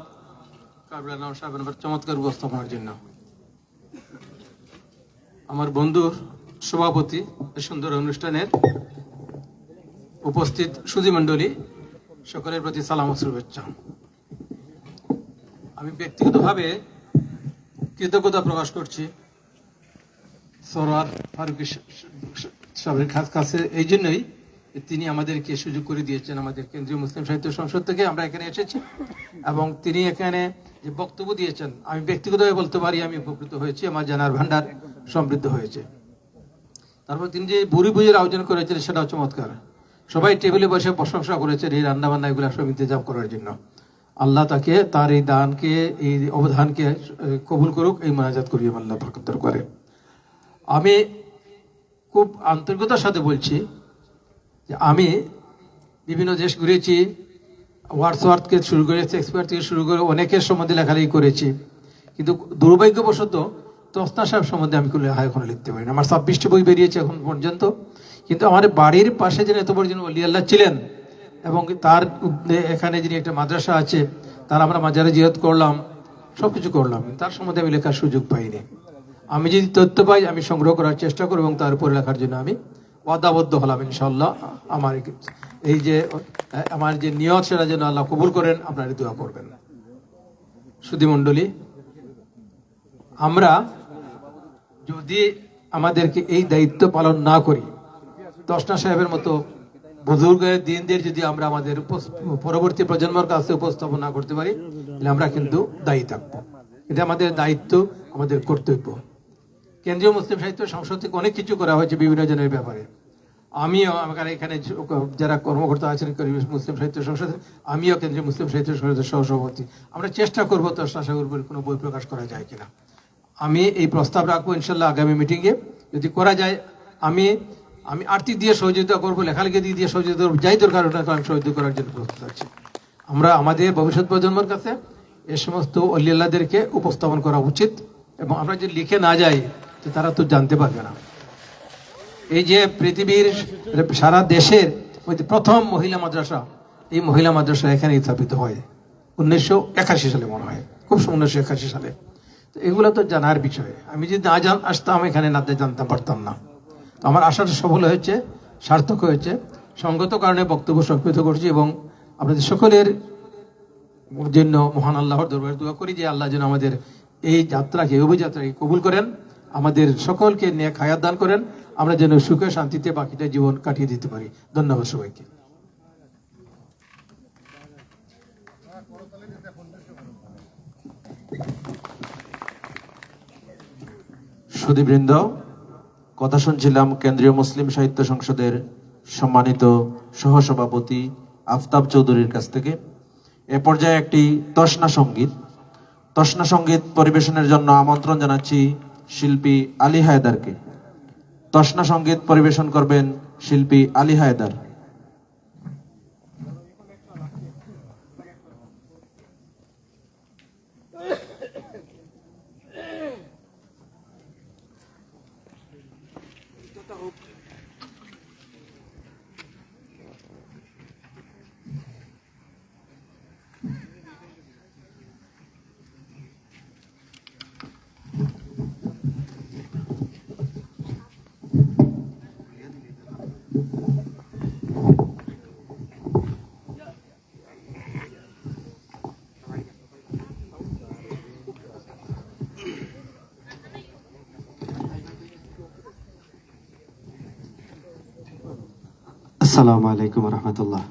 কাবলা নওয়াব সাহেবের চমৎকার উপস্থাপনার জন্য। আমার বন্ধুর সভাপতি এই সুন্দর অনুষ্ঠানের উপস্থিত সুধী মণ্ডলী, সকলের প্রতি সালাম ও শুভেচ্ছা। আমি ব্যক্তিগতভাবে কৃতজ্ঞতা প্রকাশ করছি সরওয়ার ফারুকী সাহেবের কাছে এই জন্যই তিনি আমাদেরকে সুযোগ করে দিয়েছেন। আমাদের কেন্দ্রীয় মুসলিম সাহিত্য সংসদ থেকে আমরা এখানে এসেছি এবং তিনি এখানে যে বক্তব্য দিয়েছেন, আমি ব্যক্তিগতভাবে বলতে পারি আমি উপকৃত হয়েছি, আমার জানার ভান্ডার সমৃদ্ধ হয়েছে। তারপর তিনি যে বুড়ি বুঝের আয়োজন করেছেন সেটাও চমৎকার। সবাই টেবিলে বসে প্রশংসা করেছেন এই রান্নাবান্না এগুলো সব ইন্তজাম করার জন্য। আল্লাহ তাকে তার এই দানকে, এই অবদানকে কবুল করুক, এই মোনাজাত করিয়ে আল্লাহ বরকত করে। আমি খুব আন্তরিকতার সাথে বলছি যে আমি বিভিন্ন দেশ ঘুরেছি, ওয়ার্ডসওয়ার্থকে শুরু করে, শেক্সপিয়ার থেকে শুরু করে অনেকের সম্বন্ধে লেখালেখি করেছি, কিন্তু দুর্ভাগ্যবশত তসনা সাহেব সম্বন্ধে আমি কোনো লেখা এখনো লিখতে পারি না। আমার 26টি বই বেরিয়েছে এখন পর্যন্ত, কিন্তু আমার বাড়ির পাশে যিনি এত বড় যিনি অলি আল্লাহ ছিলেন এবং তার এখানে যিনি একটা মাদ্রাসা আছে, তার আমরা মাজারে জিয়ারত করলাম, সব কিছু করলাম, তার সম্বন্ধে আমি লেখার সুযোগ পাইনি। আমি যদি তথ্য পাই আমি সংগ্রহ করার চেষ্টা করব এবং তার উপরে লেখার জন্য আমি ওয়াদাবদ্ধ হলাম ইনশাআল্লাহ। আমার এই যে আমার যে নিয়ত সেটা যেন আল্লাহ কবুল করেন, আপনারা দোয়া করবেন। সুধী মণ্ডলী, আমরা যদি আমাদেরকে এই দায়িত্ব পালন না করি, তসনা সাহেবের মতো বুজুর্গের দিনদের যদি আমরা আমাদের পরবর্তী প্রজন্মের কাছে উপস্থাপন না করতে পারি, তাহলে আমরা কিন্তু দায়ী থাকবো। এটা আমাদের দায়িত্ব, আমাদের কর্তব্য। কেন্দ্রীয় মুসলিম সাহিত্য সংসদ থেকে অনেক কিছু করা হয়েছে বিভিন্ন জনের ব্যাপারে। আমিও আমার এখানে যারা কর্মকর্তা আছেন মুসলিম সাহিত্য সংসদে, আমিও কেন্দ্রীয় মুসলিম সাহিত্য সংসদের সহসভাপতি। আমরা চেষ্টা করবো তসনা সাহেবের উপর কোনো বই প্রকাশ করা যায় কিনা। আমি এই প্রস্তাব রাখবো ইনশাল্লাহ আগামী মিটিংয়ে, যদি করা যায় আমি আর্থিক দিয়ে সহযোগিতা করবো, লেখালেখি দিয়ে সহযোগিতা করবো, যাই দরকার ওটা আমি সহযোগিতা করার জন্য প্রস্তুত আছি। আমরা আমাদের ভবিষ্যৎ প্রজন্মের কাছে এ সমস্ত অলি আল্লাহদেরকে উপস্থাপন করা উচিত এবং আমরা যদি লিখে না যাই তো তারা তো জানতে পারবে না। এই যে পৃথিবীর সারা দেশের মধ্যে প্রথম মহিলা মাদ্রাসা, এই মহিলা মাদ্রাসা এখানে স্থাপিত হয় 1981 সালে মনে হয়, খুব 1981 সালে। তো এগুলো তো জানার বিষয়। আমি যদি না আসতাম এখানে না জানতে পারতাম না। তো আমার আশাটা সফল হয়েছে, সার্থক হয়েছে। সঙ্গত কারণে বক্তব্য সংক্ষিপ্ত করছি এবং আপনাদের সকলের জন্য মহান আল্লাহর দরবারে দোয়া করি যে আল্লাহ যেন আমাদের এই যাত্রাকে, অভিযাত্রাকে কবুল করেন, আমাদের সকলকে নেক হায়াত দান করেন, আমরা যেন সুখে শান্তিতে বাকিটা জীবন কাটিয়ে দিতে পারি। ধন্যবাদ সবাইকে। সুধীবৃন্দ, কথা শুনছিলাম কেন্দ্রীয় মুসলিম সাহিত্য সংসদের সম্মানিত সহসভাপতি আফতাব চৌধুরীর কাছ থেকে। এ পর্যায়ে একটি তসনা সঙ্গীত পরিবেশনের জন্য আমন্ত্রণ জানাচ্ছি শিল্পী আলী হায়দারকে। তসনা সঙ্গীত পরিবেশন করবেন শিল্পী আলী হায়দার। আসসালামু আলাইকুম রহমতুল্লাহ।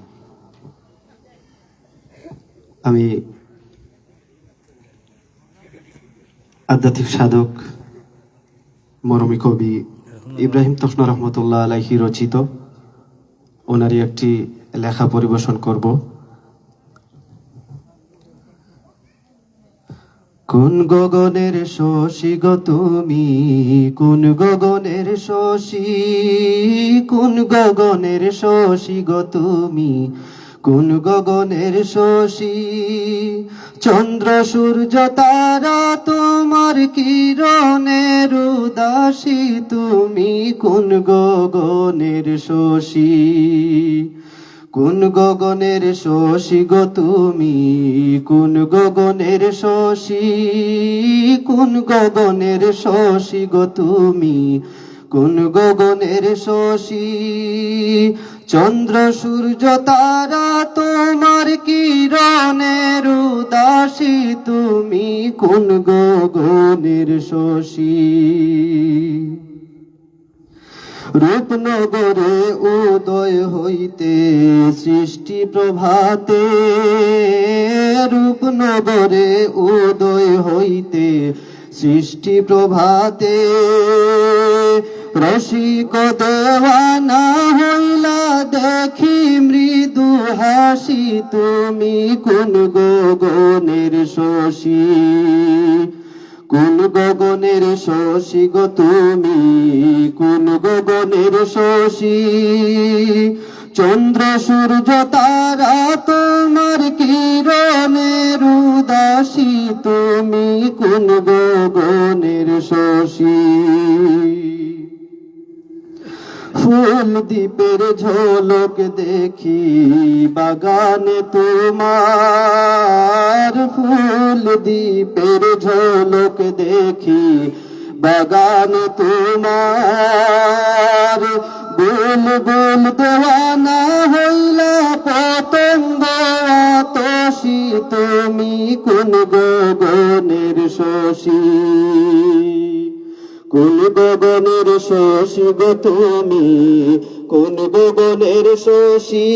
আমি আধ্যাত্মিক সাধক মরমী কবি ইব্রাহিম তখনা রহমতুল্লাহ আলাইহি রচিত ওনারই একটি লেখা পরিবেশন করব। কোন গগনের শশী গো তুমি, কোন গগনের শশী, কোন গগনের শশী গো তুমি, কোন গগনের শশী। চন্দ্র সূর্য তারা তোমার কিরণের উদাসী, তুমি কোন গগনের শশী, কোন গগনের শশী গো তুমি, কোন গগনের শশী, কোন গগনের শশী গো তুমি, কোন গগনের শশী। চন্দ্র সূর্য তারা তোমার কিরণের উদাসী, তুমি কোন গগনের শশী। রূপনগরে উদয় হইতে সৃষ্টি প্রভাতে, রূপনগরে উদয় হইতে সৃষ্টি প্রভাতে। রসিক দেওয়ানা হইলা দেখি মৃদু হাসি, তুমি কোন গগনের শশী, কোন গগনের শশী গো তুমি, কোন গগনের শশী। চন্দ্র সূর্য তারা তোমার কিরণের উদাসী, তুমি কোন গগনের শশী। ফুল দ্বীপের ঝলক দেখি বাগানে তোমার, ফুল দ্বীপের ঝলক দেখি বাগানে তোমার। বুলবুল দেওয়ানা হইলা পতঙ্গ আতশী, তুমি কোন গগনের শশী, কোন গগনের শশী গো তুমি, কোন গগনের শশী।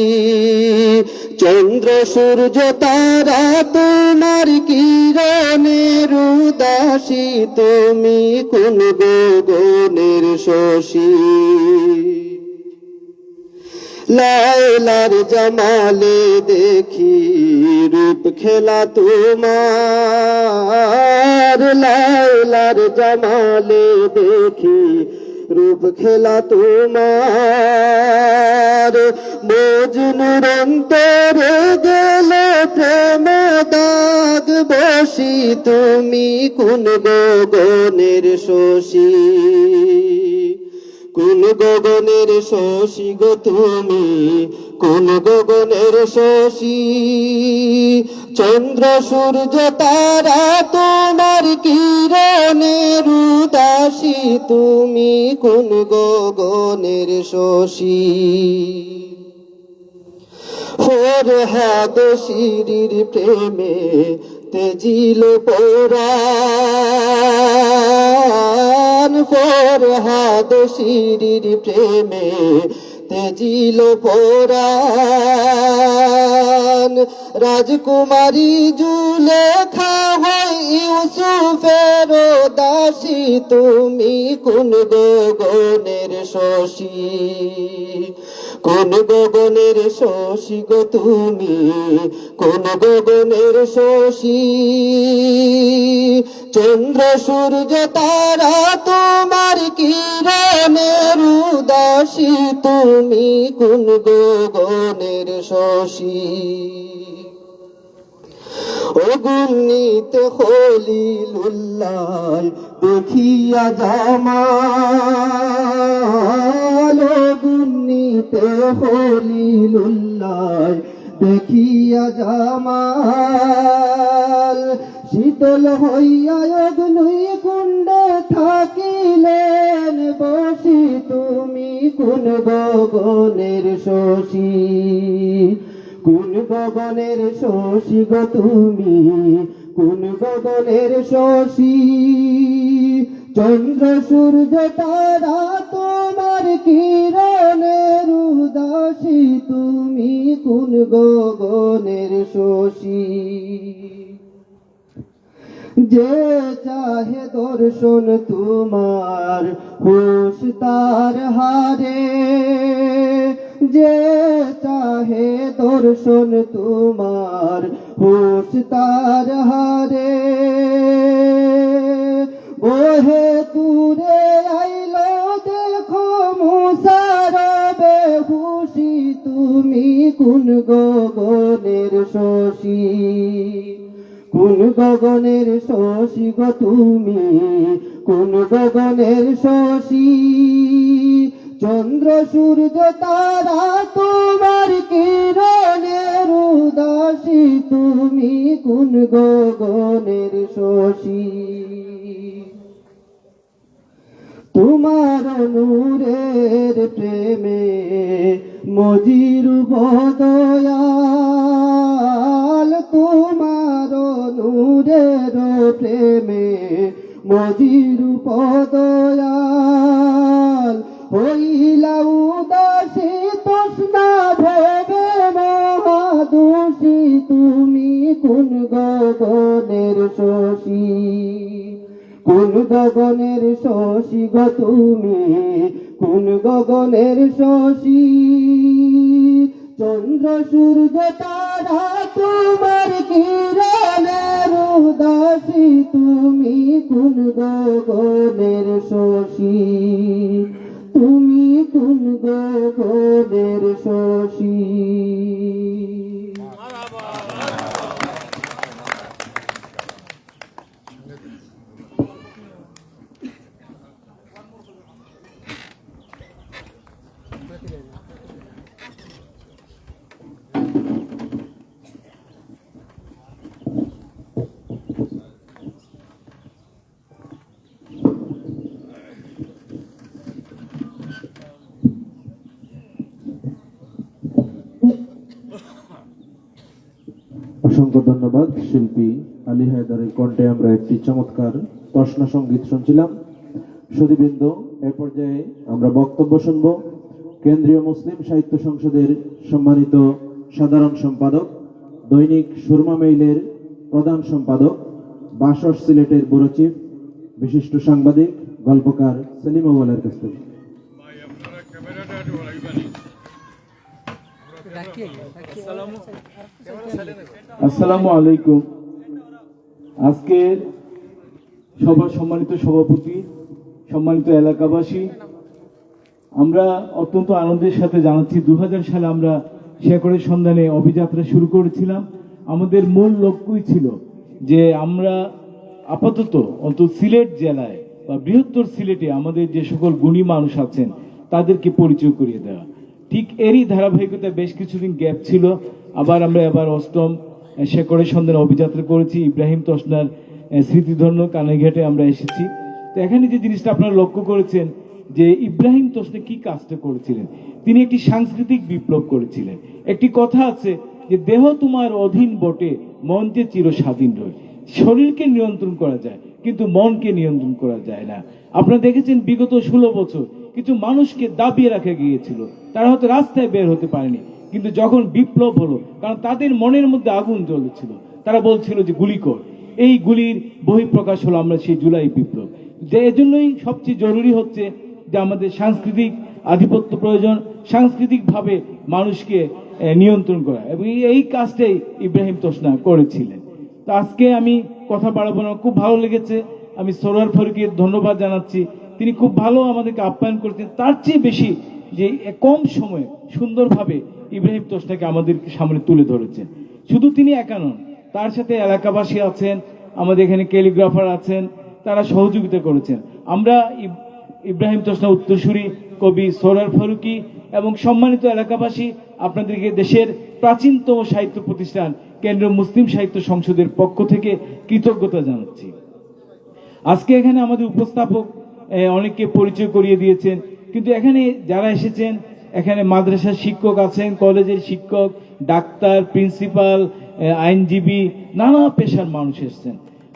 চন্দ্র সূর্য তারা তোমার কিরণের উদাসী, তুমি কোন গগনের শশী। লায়লার জামালে দেখি রূপ খেলা তোমার, লায়লার জামালে দেখি রূপ খেলা তোমার। মজনুর অন্তরে গেলে প্রেম দাগ বসি, তুমি কোন গগনের শশী, কোন গগনের শশী গো তুমি, কোন গগনের শশী। চন্দ্র সূর্য তারা তোমার কিরণের উদাসী, তুমি কোন গগনের শশী। ফরহাদ শিরির প্রেমে তেজিল পরাণ, ফরহাদ শিরির প্রেমে তেজিল পরাণ। রাজকুমারী জুলেখা হয় ইউসুফের দাসী, তুমি কোন গগনের শশী, কোন গগনের শশী গো তুমি, কোন গগনের শশী। চন্দ্র সূর্য তারা তোমার কিরণের উদাসী, তুমি কোন গগনের শশী। অগুণিতে খলিলুল্লাহ দেখিয়া জামাল, অগুণিতে খলিলুল্লাহ দেখিয়া জামাল। শীতল হইয়া অগ্নি কুণ্ডে থাকিলেন বসি, তুমি কোন গগনের শশী, কোন গগনের শশী গো তুমি, কোন গগনের শশী। চন্দ্র সূর্য তারা তোমার কিরণের উদাসী, কোন গগনের শশী যে চাহে দর্শন তোমার হুশ তার হারে যে চাহে দর্শন তোমার হুশ তার হারে ওহে দূরে আইলো দেখো মুসার বেহুশি তুমি কোন গগনের শশী কোন গগনের শশী গো তুমি কোন গগনের শশী চন্দ্র সূর্য তারা তোমার কিরণের উদাসী তুমি কোন গগনের শশী তোমার নূরের প্রেমে মজির বদয়াল তোমার নূরের প্রেমে মজির বদয়াল হইলা উদাসী তৃষ্ণা ভেবে মহাদোষী তুমি কোন গগনের শশী কোন গগনের শশী গো তুমি কোন গগনের শশী চন্দ্র সূর্য তারা তোমার কিরণের উদাসী তুমি কোন গগনের শশী তুমি কোন গগনের শশী অসংখ্য ধন্যবাদ শিল্পী আলী হায়দারের কণ্ঠে আমরা একটি চমৎকার তর্ষণা সঙ্গীত শুনছিলাম। সুধীবৃন্দ, এ পর্যায়ে আমরা বক্তব্য শুনব কেন্দ্রীয় মুসলিম সাহিত্য সংসদের সম্মানিত সাধারণ সম্পাদক, দৈনিক সুরমা মেইলের প্রধান সম্পাদক, বাসস সিলেটের ব্যুরো চিফ, বিশিষ্ট সাংবাদিক, গল্পকার সেলিম আউয়ালের কাছ থেকে। আসসালামু আলাইকুম। আজকের সভার সম্মানিত সভাপতি, সম্মানিত এলাকাবাসী, আমরা অত্যন্ত আনন্দের সাথে জানাচ্ছি 2000 সালে আমরা শেকড়ের সন্ধানে অভিযাত্রা শুরু করেছিলাম। আমাদের মূল লক্ষ্যই ছিল যে আমরা আপাতত অন্তত সিলেট জেলায় বা বৃহত্তর সিলেটে আমাদের যে সকল গুণী মানুষ আছেন তাদেরকে পরিচয় করিয়ে দেওয়া। ঠিক এরই ধারাবাহিকতা বেশ কিছুদিন গ্যাপ ছিল, আবার আমরা এবার 8ম শেকড়ের সন্ধানে অভিযাত্রা করেছি। ইব্রাহিম তসনার স্মৃতিধন্য কানাইঘাটে আমরা এসেছি। তো এখানে যে জিনিসটা আপনারা লক্ষ্য করেছেন যে ইব্রাহিম তসনা কি কাজটা করেছিলেন, তিনি একটি সাংস্কৃতিক বিপ্লব করেছিলেন। একটি কথা আছে যে দেহ তোমার অধীন বটে, মন যে চির স্বাধীন রয়। শরীরকে নিয়ন্ত্রণ করা যায় কিন্তু মনকে নিয়ন্ত্রণ করা যায় না। আপনারা দেখেছেন বিগত 16 বছর কিছু মানুষকে দাবিয়ে রাখা গিয়েছিল, তারা হয়তো রাস্তায় বের হতে পারেনি, কিন্তু যখন বিপ্লব হলো, কারণ তাদের মনের মধ্যে আগুন জ্বলেছিল, তারা বলছিল যে গুলি কর। এই গুলির বহিঃপ্রকাশ হলো আমরা সেই জুলাই বিপ্লব। যে এজন্যই সবচেয়ে জরুরি হচ্ছে যে আমাদের সাংস্কৃতিক আধিপত্য প্রয়োজন, সাংস্কৃতিকভাবে মানুষকে নিয়ন্ত্রণ করা, এবং এই কাজটাই ইব্রাহিম তসনা করেছিলেন। তো আজকে আমি কথা বাড়াবো না, খুব ভালো লেগেছে। আমি সরোয়ার ফারুককে ধন্যবাদ জানাচ্ছি, তিনি খুব ভালো আমাদেরকে আপ্যায়ন করেছেন। তার চেয়ে বেশি যে কম সময়ে সুন্দরভাবে ইব্রাহিম তসনাকে আমাদের সামনে তুলে ধরেছেন। শুধু তিনি একা নন, তার সাথে এলাকাবাসী আছেন, আমাদের এখানে ক্যালিগ্রাফার আছেন, তারা সহযোগিতা করেছেন। আমরা ইব্রাহিম তসনা উত্তরসূরি কবি সরোয়ার ফারুকি এবং সম্মানিত এলাকাবাসী আপনাদেরকে দেশের প্রাচীনতম সাহিত্য প্রতিষ্ঠান কেন্দ্রীয় মুসলিম সাহিত্য সংসদের পক্ষ থেকে কৃতজ্ঞতা জানাচ্ছি। আজকে এখানে আমাদের উপস্থাপক অনেককে পরিচয় করিয়ে দিয়েছেন, কিন্তু এখানে যারা এসেছেন, এখানে মাদ্রাসার শিক্ষক আছেন, কলেজের শিক্ষক, ডাক্তার, প্রিন্সিপাল, আইনজীবী, নানা পেশার মানুষ এসেছেন।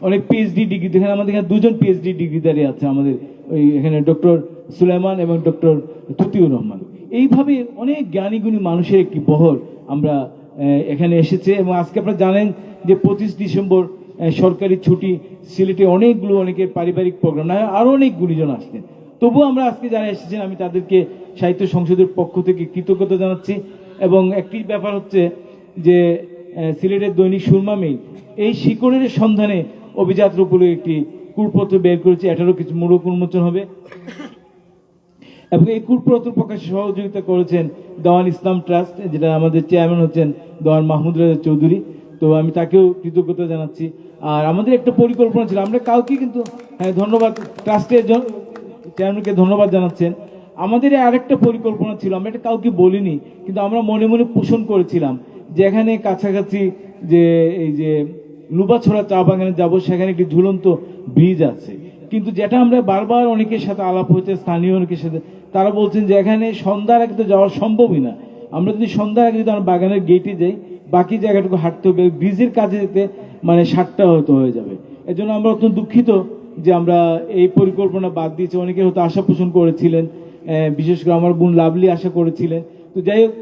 অনেক পিএইচডি ডিগ্রি, এখানে আমাদের এখানে 2জন পিএইচডি ডিগ্রিধারী আছে, আমাদের ওই এখানে ডক্টর সুলাইমান এবং ডক্টর ততিউর রহমান। এইভাবে অনেক জ্ঞানীগুণী মানুষের একটি বহর আমরা এখানে এসেছে। এবং আজকে আপনারা জানেন যে 25 ডিসেম্বর সরকারি ছুটি, সিলেটে অনেকের পারিবারিক প্রোগ্রাম না, আরো অনেক গুণীজন আসছেন। তবুও আমরা আজকে যারা এসেছেন আমি তাদেরকে সাহিত্য সংসদের পক্ষ থেকে কৃতজ্ঞতা জানাচ্ছি। এবং একটি ব্যাপার হচ্ছে যে সিলেটের দৈনিক সুরমা মেইল এই শিকড়ের সন্ধানে অভিযাত্রা উপলক্ষে একটি কুলপত্র বের করেছে, এটারও কিছু মূলক উন্মোচন হবে। এবং এই কুলপত্র প্রকাশে সহযোগিতা করেছেন দেওয়ান ইসলাম ট্রাস্ট, যেটা আমাদের চেয়ারম্যান হচ্ছেন দেওয়ান মাহমুদ রাজা চৌধুরী, তো আমি তাকেও কৃতজ্ঞতা জানাচ্ছি। আর আমাদের একটা পরিকল্পনা ছিল, আমরা কাউকে কিন্তু ধন্যবাদ, ট্রাস্টের চেয়ারম্যানকে ধন্যবাদ জানাচ্ছেন। আমাদের আরেকটা পরিকল্পনা ছিল, আমরা এটা কাউকে বলিনি, কিন্তু আমরা মনে মনে পোষণ করেছিলাম যে এখানে কাছাকাছি যে এই যে লুবাছড়া চা বাগানে যাব, সেখানে একটি ঝুলন্ত ব্রিজ আছে। কিন্তু যেটা আমরা বারবার অনেকের সাথে আলাপ হয়েছে, স্থানীয় অনেকের সাথে, তারা বলছেন যে এখানে সন্ধ্যার আগে তো যাওয়া সম্ভবই না। আমরা যদি সন্ধ্যার আগে যদি আমরা বাগানের গেটে যাই, বাকি জায়গাটুকু হাঁটতে হবে, ব্রিজের কাছে যেতে মানে 7টা হয়তো হয়ে যাবে। এজন্য আমরা অত্যন্ত দুঃখিত যে আমরা এই পরিকল্পনা বাদ দিয়েছি। অনেকে হয়তো আশা পোষণ করেছিলেন, বিশেষ করে আমার বোন লাভলি আশা করেছিলেন। তো যাই হোক,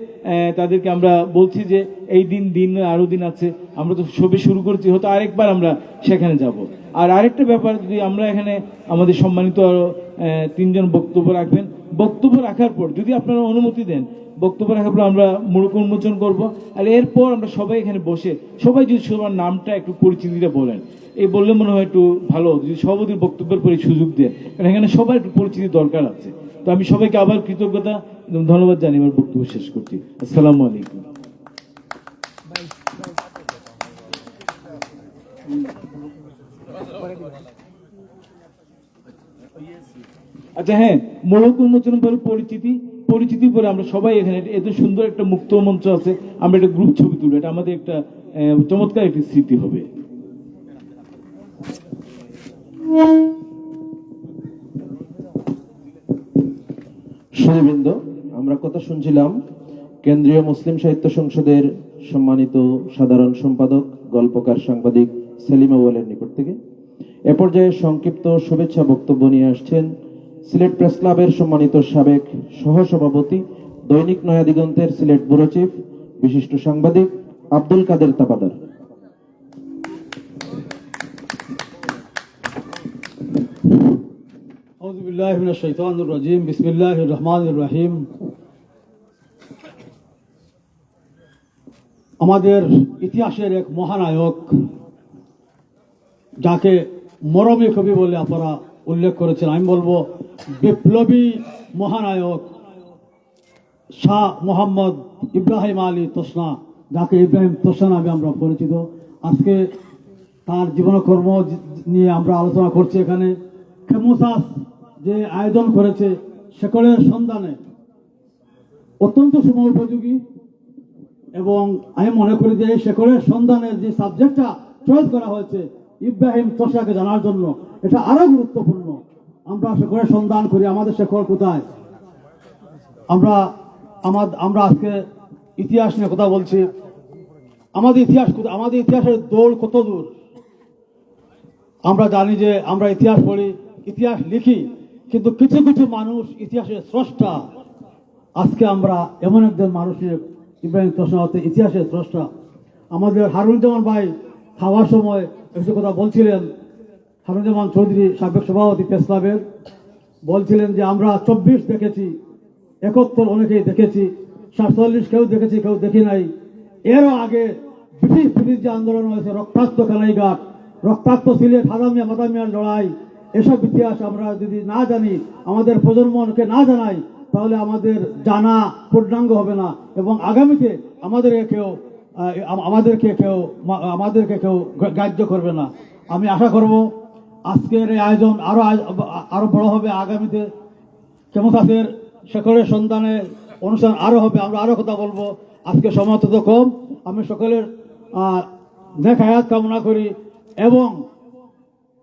তাদেরকে আমরা বলছি যে এই দিন আরো দিন আছে, আমরা তো সবে শুরু করেছি, হয়তো আরেকবার আমরা সেখানে যাব। আর আরেকটা ব্যাপার, যদি আমরা এখানে আমাদের সম্মানিত আরো 3 জন বক্তব্য রাখবেন, বক্তব্য রাখার পর যদি আপনারা অনুমতি দেন, বক্তব্য রাখার পর আমরা মূলক উন্মোচন করব। আর এরপর আমরা সবাই এখানে বসে সবাই যদি সবার নামটা একটু পরিচিতিটা বলেন, এই বললে মনে হয় একটু ভালো, যদি সভাপতির বক্তব্যের পরে সুযোগ দেয়, কারণ এখানে সবার একটু পরিচিতি দরকার আছে। তো আমি সবাইকে আবার কৃতজ্ঞতা এবং ধন্যবাদ জানিয়ে আমার বক্তব্য শেষ করছি। আসসালামু আলাইকুম। আচ্ছা, হ্যাঁ, মূলক উন্মোচন পরে পরিচিতি পরে আমরা সবাই এখানে এত সুন্দর একটা মুক্ত মঞ্চ আছে, আমরা একটা গ্রুপ ছবি তুলবো, এটা আমাদের একটা চমৎকার একটি স্মৃতি হবে। সুধীবৃন্দ, আমরা কথা শুনছিলাম কেন্দ্রীয় মুসলিম সাহিত্য সংসদের সম্মানিত সাধারণ সম্পাদক, গল্পকার, সাংবাদিক সেলিম আউয়ালের নিকট থেকে। এ পর্যায়ে সংক্ষিপ্ত শুভেচ্ছা বক্তব্য নিয়ে আসছেন সিলেট প্রেস ক্লাবের সম্মানিত সাবেক সহসভাপতি, দৈনিক নয়া দিগন্তের সিলেট ব্যুরো চিফ, বিশিষ্ট সাংবাদিক আব্দুল কাদের তাপাদার। আউযু বিল্লাহি মিনাশ শাইতানির রাজিম, বিসমিল্লাহির রহমানির রহিম। আমাদের ইতিহাসের এক মহানায়ক, যাকে মরমী কবি বলে আপনারা উল্লেখ করেছেন, আমি বলবো বিপ্লবী মহানায়ক শাহ মোহাম্মদ ইব্রাহিম আলী তোসনা, যাকে ইব্রাহিম তোসনা নামে আমরা পরিচিত। আজকে তার জীবনকর্ম নিয়ে আমরা আলোচনা করছি এখানে। খেমুসাস যে আয়োজন করেছে শেকড়ের সন্ধানে, অত্যন্ত সময় উপযোগী, এবং আমি মনে করি যে এই শেকড়ের সন্ধানের যে সাবজেক্টটা চয়েস করা হয়েছে ইব্রাহিম তোষাকে জানার জন্য, এটা আরো গুরুত্বপূর্ণ। আমরা শেকড়ের সন্ধান করি, আমাদের শেকড় কোথায়। আমরা আজকে ইতিহাস নিয়ে কথা বলছি। আমাদের ইতিহাসের দৌড় কত দূর আমরা জানি। যে আমরা ইতিহাস পড়ি, ইতিহাস লিখি, কিন্তু কিছু কিছু মানুষ ইতিহাসের স্রষ্টা। আজকে আমরা এমন একজন মানুষের ইব্রাহিম তোষনা হতে ইতিহাসের স্রষ্টা। আমাদের হারুনুজ্জামান ভাই খাওয়ার সময় একটু কথা বলছিলেন, হারুনুজ্জামান চৌধুরী সাবেক সভাপতি প্রেস ক্লাবের, বলছিলেন যে আমরা 24 দেখেছি, 71 অনেকেই দেখেছি, 47 কেউ দেখেছি, কেউ দেখি নাই। এরও আগে ব্রিটিশ বিরোধী যে আন্দোলন হয়েছে, রক্তাক্ত কানাইঘাট, রক্তাক্ত সিলেট, হাদামিয়া মাদামিয়ার লড়াই, এসব ইতিহাস আমরা যদি না জানি, আমাদের প্রজন্মকে না জানাই, তাহলে আমাদের জানা পূর্ণাঙ্গ হবে না, এবং আগামীতে আমাদেরকে কেউ গ্রাহ্য করবে না। আমি আশা করব আজকের এই আয়োজন আরো বড় হবে আগামীতে। কেমতাসের শেকড়ের সন্ধানে অনুষ্ঠান আরো হবে, আমরা আরো কথা বলবো। আজকে সময় তো কম, আমি সকলের নেক হায়াত কামনা করি। এবং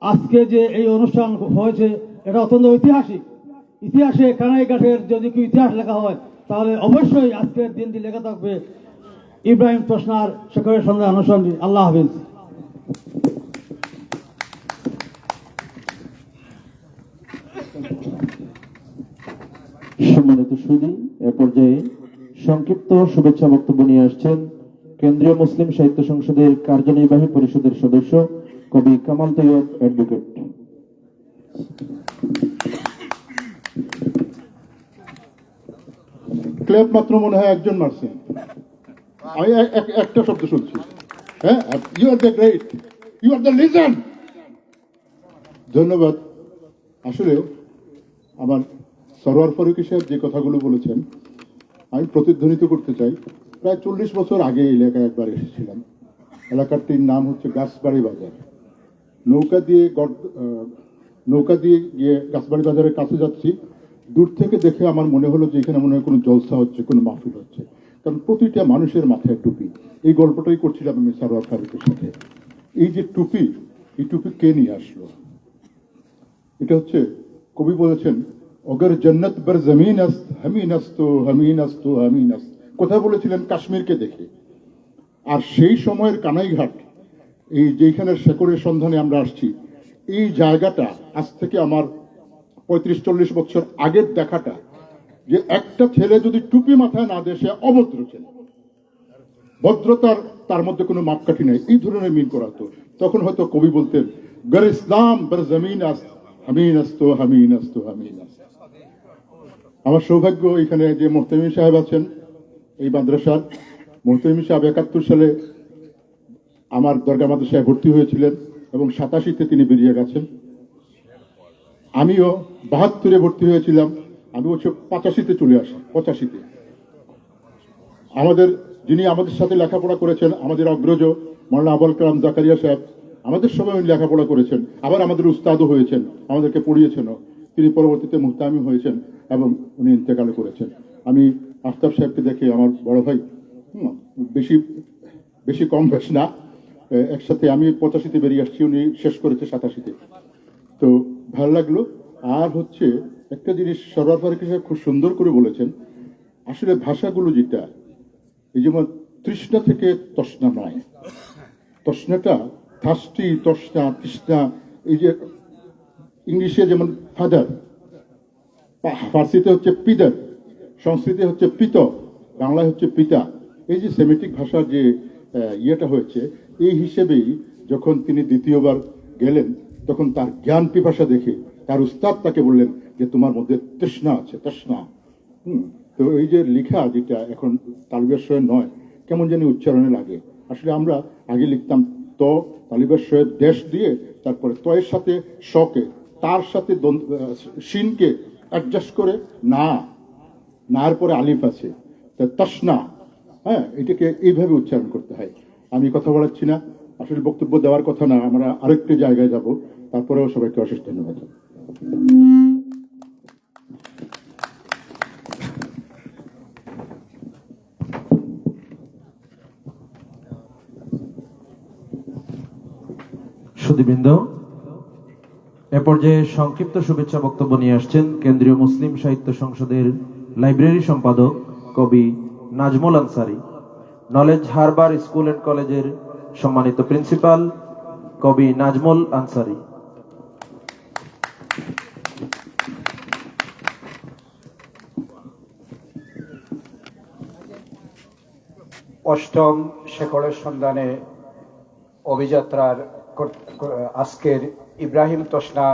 আজকে যে এই অনুষ্ঠান হয়েছে এটা অত্যন্ত ঐতিহাসিক। ইতিহাসে কানাইঘাটের যদি কেউ ইতিহাস লেখা হয়, তাহলে অবশ্যই আজকের দিনটি লেখা থাকবে ইব্রাহিম তোষনার শেকড়ের সন্ধান অনুষ্ঠানটি। আল্লাহ হাফিজ। সম্মানিত সুধী, এ পর্যায়ে সংক্ষিপ্ত শুভেচ্ছা বক্তব্য নিয়ে আসছেন কেন্দ্রীয় মুসলিম সাহিত্য সংসদের কার্যনির্বাহী পরিষদের সদস্য কবি কামাল তৈয়ব অ্যাডভোকেট। ক্লেপ মাত্র মনে হয় একজন মারছেন, আমি একটা শব্দ শুনছি। হ্যাঁ, you are the great, you are the legend. ধন্যবাদ। আসলে আমার সরোয়ার ফারুকী সাহেব যে কথাগুলো বলেছেন আমি প্রতিধ্বনিত করতে চাই। প্রায় 40 বছর আগে এই এলাকায় একবার এসেছিলাম। এলাকাটির নাম হচ্ছে গাছবাড়ি বাজার। নৌকা দিয়ে গিয়ে গাছবাড়ি বাজারের কাছে যাচ্ছি, দূর থেকে দেখে আমার মনে হলো যে এখানে মনে হয় কোনো জলসা হচ্ছে, কোনো মাহফিল হচ্ছে, কারণ প্রতিটা মানুষের মাথায় টুপি। এই গল্পটাই করছিলাম আমি সরোয়ার ফারুকের সাথে। এই যে টুপি, এই টুপি কে নিয়ে আসলো? এটা হচ্ছে কবি বলেছেন, অগর জন্নত বর জমিন আস্ত হামিন আস্ত হামিন আস্ত হামিন আস্ত। কোথায় বলেছিলেন? কাশ্মীরকে দেখে। আর সেই সময়ের কানাইঘাট, এই যেখানে শেকড়ের সন্ধানে আমরা আসছি, এই জায়গাটা আজ থেকে আমার 35-40 বছর আগের দেখাটা, যে একটা ছেলে যদি টুপি মাথায় না দেয় সে অভদ্র ছেলে, ভদ্রতার তার মধ্যে কোনো মাপকাঠি নেই, এই ধরনের মিল করাতো। তখন হয়তো কবি বলতেন, গর ইসলাম বর জমিন আস্ত হামিন আস্ত হামিন আস্ত হামিন আস্ত। আমার সৌভাগ্য এখানে যে মোহতামিম সাহেব আছেন, এই মাদ্রাসার মোহতামিম সাহেব 71 সালে আমার দরগা মাদ্রাসায় ভর্তি হয়েছিলেন এবং 87-তে তিনি বেরিয়ে গেছেন। আমিও 72-এ ভর্তি হয়েছিলাম, আমি হচ্ছে 85-তে চলে আসি। 85-তে যিনি আমাদের সাথে লেখাপড়া করেছেন, আমাদের অগ্রজ মাওলানা আবুল কালাম জাকারিয়া সাহেব, আমাদের সময় উনি লেখাপড়া করেছেন, আবার আমাদের উস্তাদও হয়েছেন, আমাদেরকে পড়িয়েছেনও। তিনি পরবর্তীতে মুহতামিম হয়েছেন এবং উনি ইন্তেকাল করেছেন। আমি আফতাব সাহেবকে দেখে আমার বড় ভাই, বেশি কম বেশ না, একসাথে আমি 85-তে বেরিয়ে আসছি, উনি শেষ করেছে 87-তে। তো ভালো লাগলো। আর হচ্ছে একটা জিনিস সরোয়ার ফারুকী সাহেব খুব সুন্দর করে বলেছেন, আসলে ভাষাগুলো যেটা, এই যেমন তৃষ্ণা থেকে তৃষ্ণা নয়, তৃষ্ণাটা থার্স্টি, তৃষ্ণা, তৃষ্ণা, এই যে ইংলিশে যেমন ফাদার, ফার্সিতে হচ্ছে পিদার, সংস্কৃতে হচ্ছে পিত, বাংলায় হচ্ছে পিতা। এই যে সেমিটিক ভাষার যে ইয়েটা হয়েছে, এই হিসেবেই যখন তিনি দ্বিতীয়বার গেলেন তখন তার জ্ঞান পিপাসা দেখে তার উস্তাদ তাকে বললেন যে তোমার মধ্যে তৃষ্ণা আছে, তৃষ্ণা। তো এই যে লেখা যেটা এখন তালিবাস্বয়ের নয়, কেমন জানি উচ্চারণে লাগে। আসলে আমরা আগে লিখতাম ত, তালিবাস্বয়ের দেশ দিয়ে, তারপরে তয়ের সাথে শকে, তার সাথে শিনকে অ্যাডজাস্ট করে না, নার পরে আলিফ আছে, তৃষ্ণা। হ্যাঁ, এটাকে এইভাবে উচ্চারণ করতে হয়। আমি কথা বলাচ্ছি না, আসলে বক্তব্য দেওয়ার কথা না, আমরা আরেকটি জায়গায় যাব। তারপরেও সবাইকে অশেষ ধন্যবাদ। সুধীবৃন্দ, এ পর্যায়ে সংক্ষিপ্ত শুভেচ্ছা বক্তব্য নিয়ে আসছেন কেন্দ্রীয় মুসলিম সাহিত্য সংসদের লাইব্রেরি সম্পাদক কবি Nazmul Ansari, knowledge harbour school and কলেজের সম্মানিত প্রিন্সিপাল কবি নাজমুল আনসারী। অষ্টম শেকড়ের সন্ধানে অভিযাত্রার আজকের ইব্রাহিম তসনা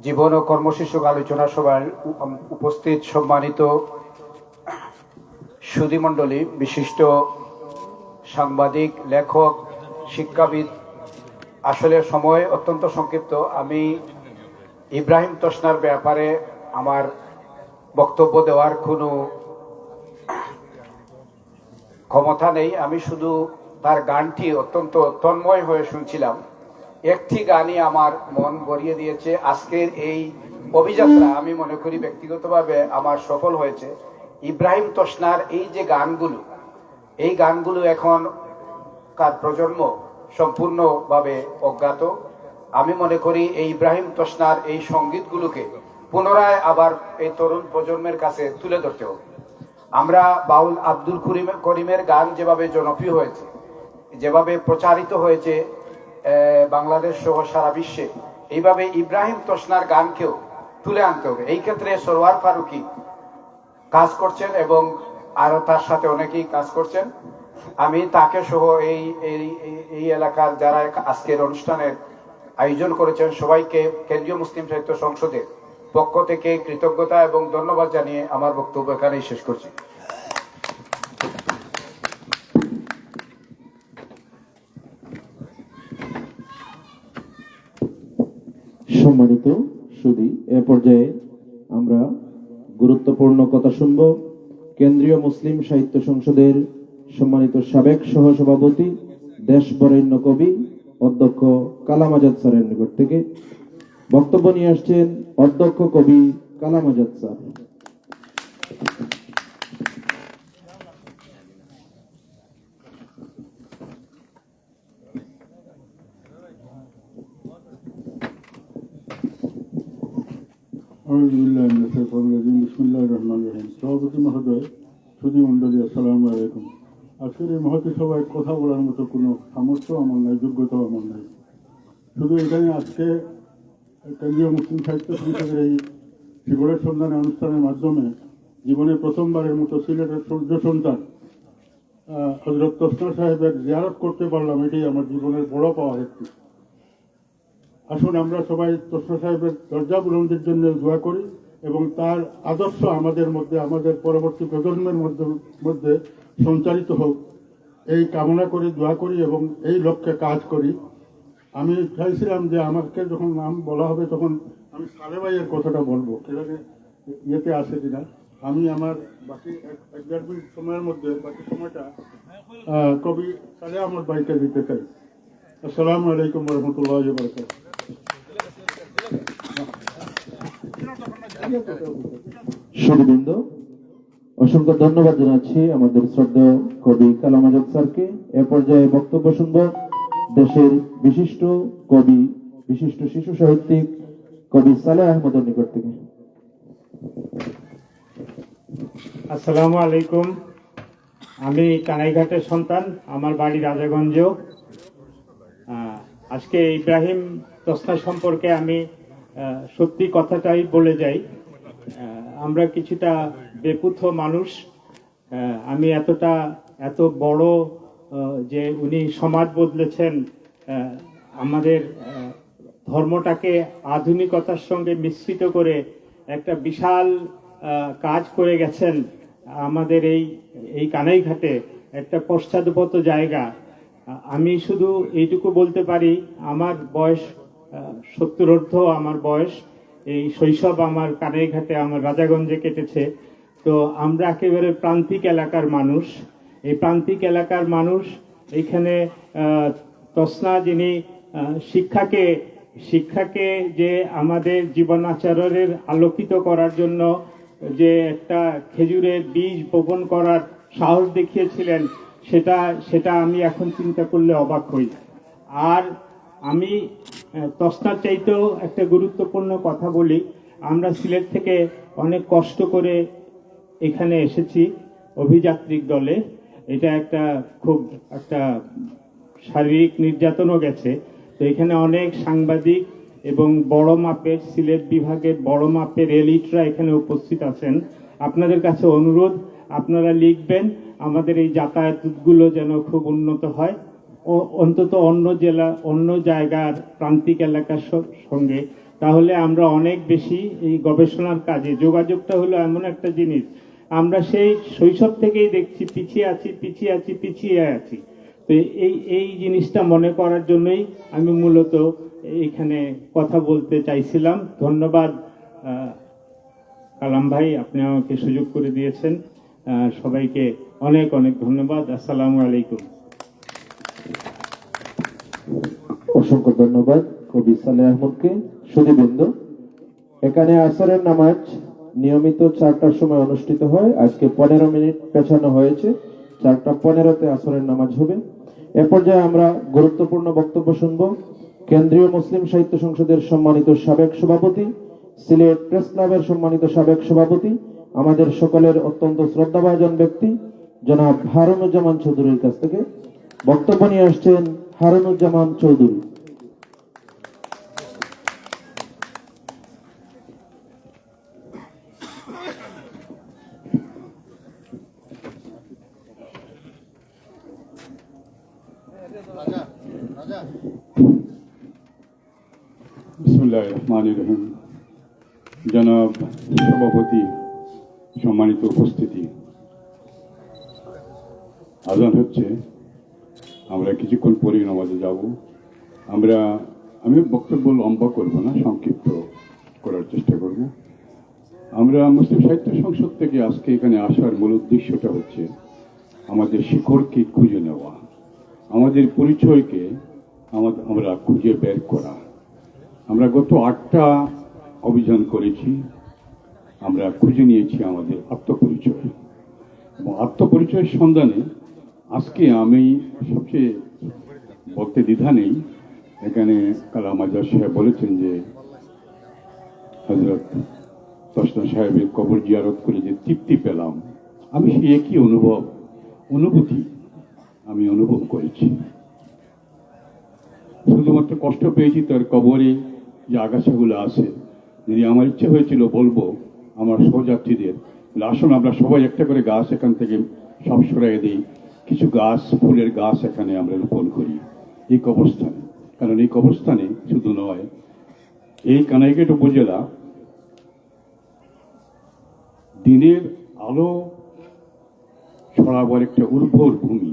জীবন ও কর্মশীর্ষক আলোচনা সভায় উপস্থিত সম্মানিত সুধীমণ্ডলী, বিশিষ্ট সাংবাদিক, লেখক, শিক্ষাবিদ, আসলে সময় অত্যন্ত সংক্ষিপ্ত। আমি ইব্রাহিম তসনার ব্যাপারে আমার বক্তব্য দেওয়ার কোনো ক্ষমতা নেই। আমি শুধু তার গানটি অত্যন্ত তন্ময় হয়ে শুনছিলাম। একটি গানই আমার মন ভরিয়ে দিয়েছে। আজকের এই অভিযাত্রা আমি মনে করি ব্যক্তিগতভাবে আমার সফল হয়েছে। ইব্রাহিম তসনার এই যে গানগুলো, এই গানগুলো এখন কার প্রজন্ম সম্পূর্ণভাবে অজ্ঞাত। আমি মনে করি এই ইব্রাহিম তসনার এই সঙ্গীতগুলোকে পুনরায় আবার এই তরুণ প্রজন্মের কাছে তুলে ধরতে হবে। আমরা বাউল আব্দুল করিমের গান যেভাবে জনপ্রিয় হয়েছে, যেভাবে প্রচারিত হয়েছে বাংলাদেশ সহ সারা বিশ্বে, এইভাবে ইব্রাহিম তসনার গানকেও তুলে আনতে হবে। এই ক্ষেত্রে সরোয়ার ফারুকী কাজ করছেন এবং আরো তার সাথে অনেকেই কাজ করছেন। আমি তাকে সহ এই এই এলাকার যারা আজকের অনুষ্ঠানের আয়োজন করেছেন সবাইকে কেন্দ্রীয় মুসলিম সাহিত্য সংসদের পক্ষ থেকে কৃতজ্ঞতা এবং ধন্যবাদ জানিয়ে আমার বক্তব্য এখানেই শেষ করছি। সম্মানিত সুধী, এ পর্যায়ে আমরা গুরুত্বপূর্ণ কথা শুনব কেন্দ্রীয় মুসলিম সাহিত্য সংসদের সম্মানিত সাবেক সহসভাপতি, দেশ বরেণ্য কবি অধ্যক্ষ কালাম আজাদ স্যারের নিকট থেকে। বক্তব্য নিয়ে আসছেন অধ্যক্ষ কবি কালাম আজাদ স্যার। সভাপতি মহোদয়, সুধী মন্ডলী, আসসালামু আলাইকুম। আজকের এই মহতী সভায় কথা বলার মতো কোনো সামর্থ্য আমার নাই, যোগ্যতাও আমার নাই। শুধু এখানে আজকে কেন্দ্রীয় মুসলিম সাহিত্য সংসদের এই শিকড়ের সন্ধানে অনুষ্ঠানের মাধ্যমে জীবনে প্রথমবারের মতো সিলেটের সূর্য সন্তান হযরত তসনা সাহেবের জিয়ারত করতে পারলাম, এটাই আমার জীবনের বড় পাওয়ার একটি। আসুন আমরা সবাই তসনা সাহেবের দরজা বুলন্দির জন্য দোয়া করি এবং তার আদর্শ আমাদের মধ্যে, আমাদের পরবর্তী প্রজন্মের মধ্যে সঞ্চারিত হোক, এই কামনা করি, দোয়া করি এবং এই লক্ষ্যে কাজ করি। আমি চাইছিলাম যে আমাকে যখন নাম বলা হবে তখন আমি সালে ভাইয়ের কথাটা বলবো, সেখানে ইয়েতে আসে কিনা। আমি আমার বাকি 1-1.5 মিনিট সময়ের মধ্যে বাকি সময়টা কবি সালে আহমদ ভাইকে দিতে চাই। আসসালামু আলাইকুম ওয়া রাহমাতুল্লাহি ওয়া বারাকাতুহু। সুধীবৃন্দ, অসংখ্য ধন্যবাদ জানাচ্ছি আমাদের শ্রদ্ধেয় কবি কালাম আজাদ স্যারকে। এ পর্যায়ে বক্তব্য শুনব দেশের বিশিষ্ট কবি, বিশিষ্ট শিশু সাহিত্যিক কবি সালেহ আহমদের নিকট থেকে। আসসালামু আলাইকুম। আমি কানাইঘাটের সন্তান, আমার বাড়ি রাজাগঞ্জ। আজকে ইব্রাহিম তসনা সম্পর্কে আমি সত্যি কথাটাই বলে যাই। আমরা কিছুটা বেপুথ মানুষ। আমি এত বড় যে উনি সমাজ বদলেছেন, আমাদের ধর্মটাকে আধুনিকতার সঙ্গে মিশ্রিত করে একটা বিশাল কাজ করে গেছেন। আমাদের এই কানাইঘাটে একটা পশ্চাদপত জায়গা। আমি শুধু এইটুকু বলতে পারি, আমার বয়স 70 আমার বয়স। এই শৈশব আমার কানাইঘাটে, আমার রাজাগঞ্জে কেটেছে। তো আমরা একেবারে প্রান্তিক এলাকার মানুষ। এই প্রান্তিক এলাকার মানুষ এইখানে তসনা যিনি শিক্ষাকে যে আমাদের জীবনাচরণের আলোকিত করার জন্য যে একটা খেজুরের বীজ বপন করার সাহস দেখিয়েছিলেন, সেটা আমি এখন চিন্তা করলে অবাক হই। আর আমি তসনার চাইতেও একটা গুরুত্বপূর্ণ কথা বলি। আমরা সিলেট থেকে অনেক কষ্ট করে এখানে এসেছি অভিযাত্রিক দলে। এটা খুব একটা শারীরিক নির্যাতনও গেছে। তো এখানে অনেক সাংবাদিক এবং বড় মাপের সিলেট বিভাগের বড় মাপের এলিটরা এখানে উপস্থিত আছেন। আপনাদের কাছে অনুরোধ, আপনারা লিখবেন আমাদের এই যাতায়াতগুলো যেন খুব উন্নত হয়, অন্তত অন্য জায়গার প্রান্তিক এলাকার সঙ্গে। তাহলে আমরা অনেক বেশি এই গবেষণার কাজে, যোগাযোগটা হলো এমন একটা জিনিস, আমরা সেই শৈশব থেকেই দেখছি পিছিয়ে আছি। তো এই জিনিসটা মনে করার জন্যই আমি মূলত এখানে কথা বলতে চাইছিলাম। ধন্যবাদ কালাম ভাই, আপনি আমাকে সুযোগ করে দিয়েছেন। সবাইকে অনেক অনেক ধন্যবাদ। আসসালামু আলাইকুম। অসংখ্য ধন্যবাদ কবি সালেহ আহমদকে। সুধীবৃন্দ, এখানে আসরের নামাজ নিয়মিত 4টার সময় অনুষ্ঠিত হয়। আজকে 15 মিনিট পেছানো হয়েছে, 4:15-তে আসরের নামাজ হবে। এ পর্যায়ে আমরা গুরুত্বপূর্ণ বক্তব্য শুনব কেন্দ্রীয় মুসলিম সাহিত্য সংসদের সম্মানিত সাবেক সভাপতি, সিলেট প্রেস ক্লাবের সম্মানিত সাবেক সভাপতি, আমাদের সকলের অত্যন্ত শ্রদ্ধাভাজন ব্যক্তি জনাব হারুনুজ্জামান চৌধুরীর কাছ থেকে। বক্তব্য নিয়ে আসছেন হারুনুজ্জামান চৌধুরী। বিসমিল্লাহির রহমানির রহিম। জনাব সভাপতি, সম্মানিত উপস্থিতি, আজান হচ্ছে, আমরা কিছুক্ষণ পরে নামাজে যাব। আমি বক্তব্য লম্বা করব না, সংক্ষিপ্ত করার চেষ্টা করব। আমরা মুসলিম সাহিত্য সংসদ থেকে আজকে এখানে আসার মূল উদ্দেশ্যটা হচ্ছে আমাদের শিকড়কে খুঁজে নেওয়া, আমাদের পরিচয়কে আমরা খুঁজে বের করা। আমরা গত 8টা অভিযান করেছি, আমরা খুঁজে নিয়েছি আমাদের আত্মপরিচয়, এবং আত্মপরিচয়ের সন্ধানে আজকে আমি সবচেয়ে বলতে দ্বিধা নেই। এখানে কালাম আজাদ সাহেব বলেছেন যে হযরত তসনা সাহেবের কবর জিয়ারত করে যে তৃপ্তি পেলাম, আমি সেই একই অনুভূতি আমি অনুভব করেছি। শুধুমাত্র কষ্ট পেয়েছি তার কবরে যে আগাছাগুলো আছে। যদি আমার ইচ্ছে হয়েছিল বলবো আমার সহযাত্রীদের, আসুন আমরা সবাই একটা করে গাছ এখান থেকে সব সরাই দিই, কিছু গাছ, ফুলের গাছ এখানে আমরা রোপণ করি এই কবরস্থানে। কারণ এই কবরস্থানে শুধু নয়, এই কানাইঘাট উপজেলা দিনের আলো ছড়াবার একটা উর্বর ভূমি।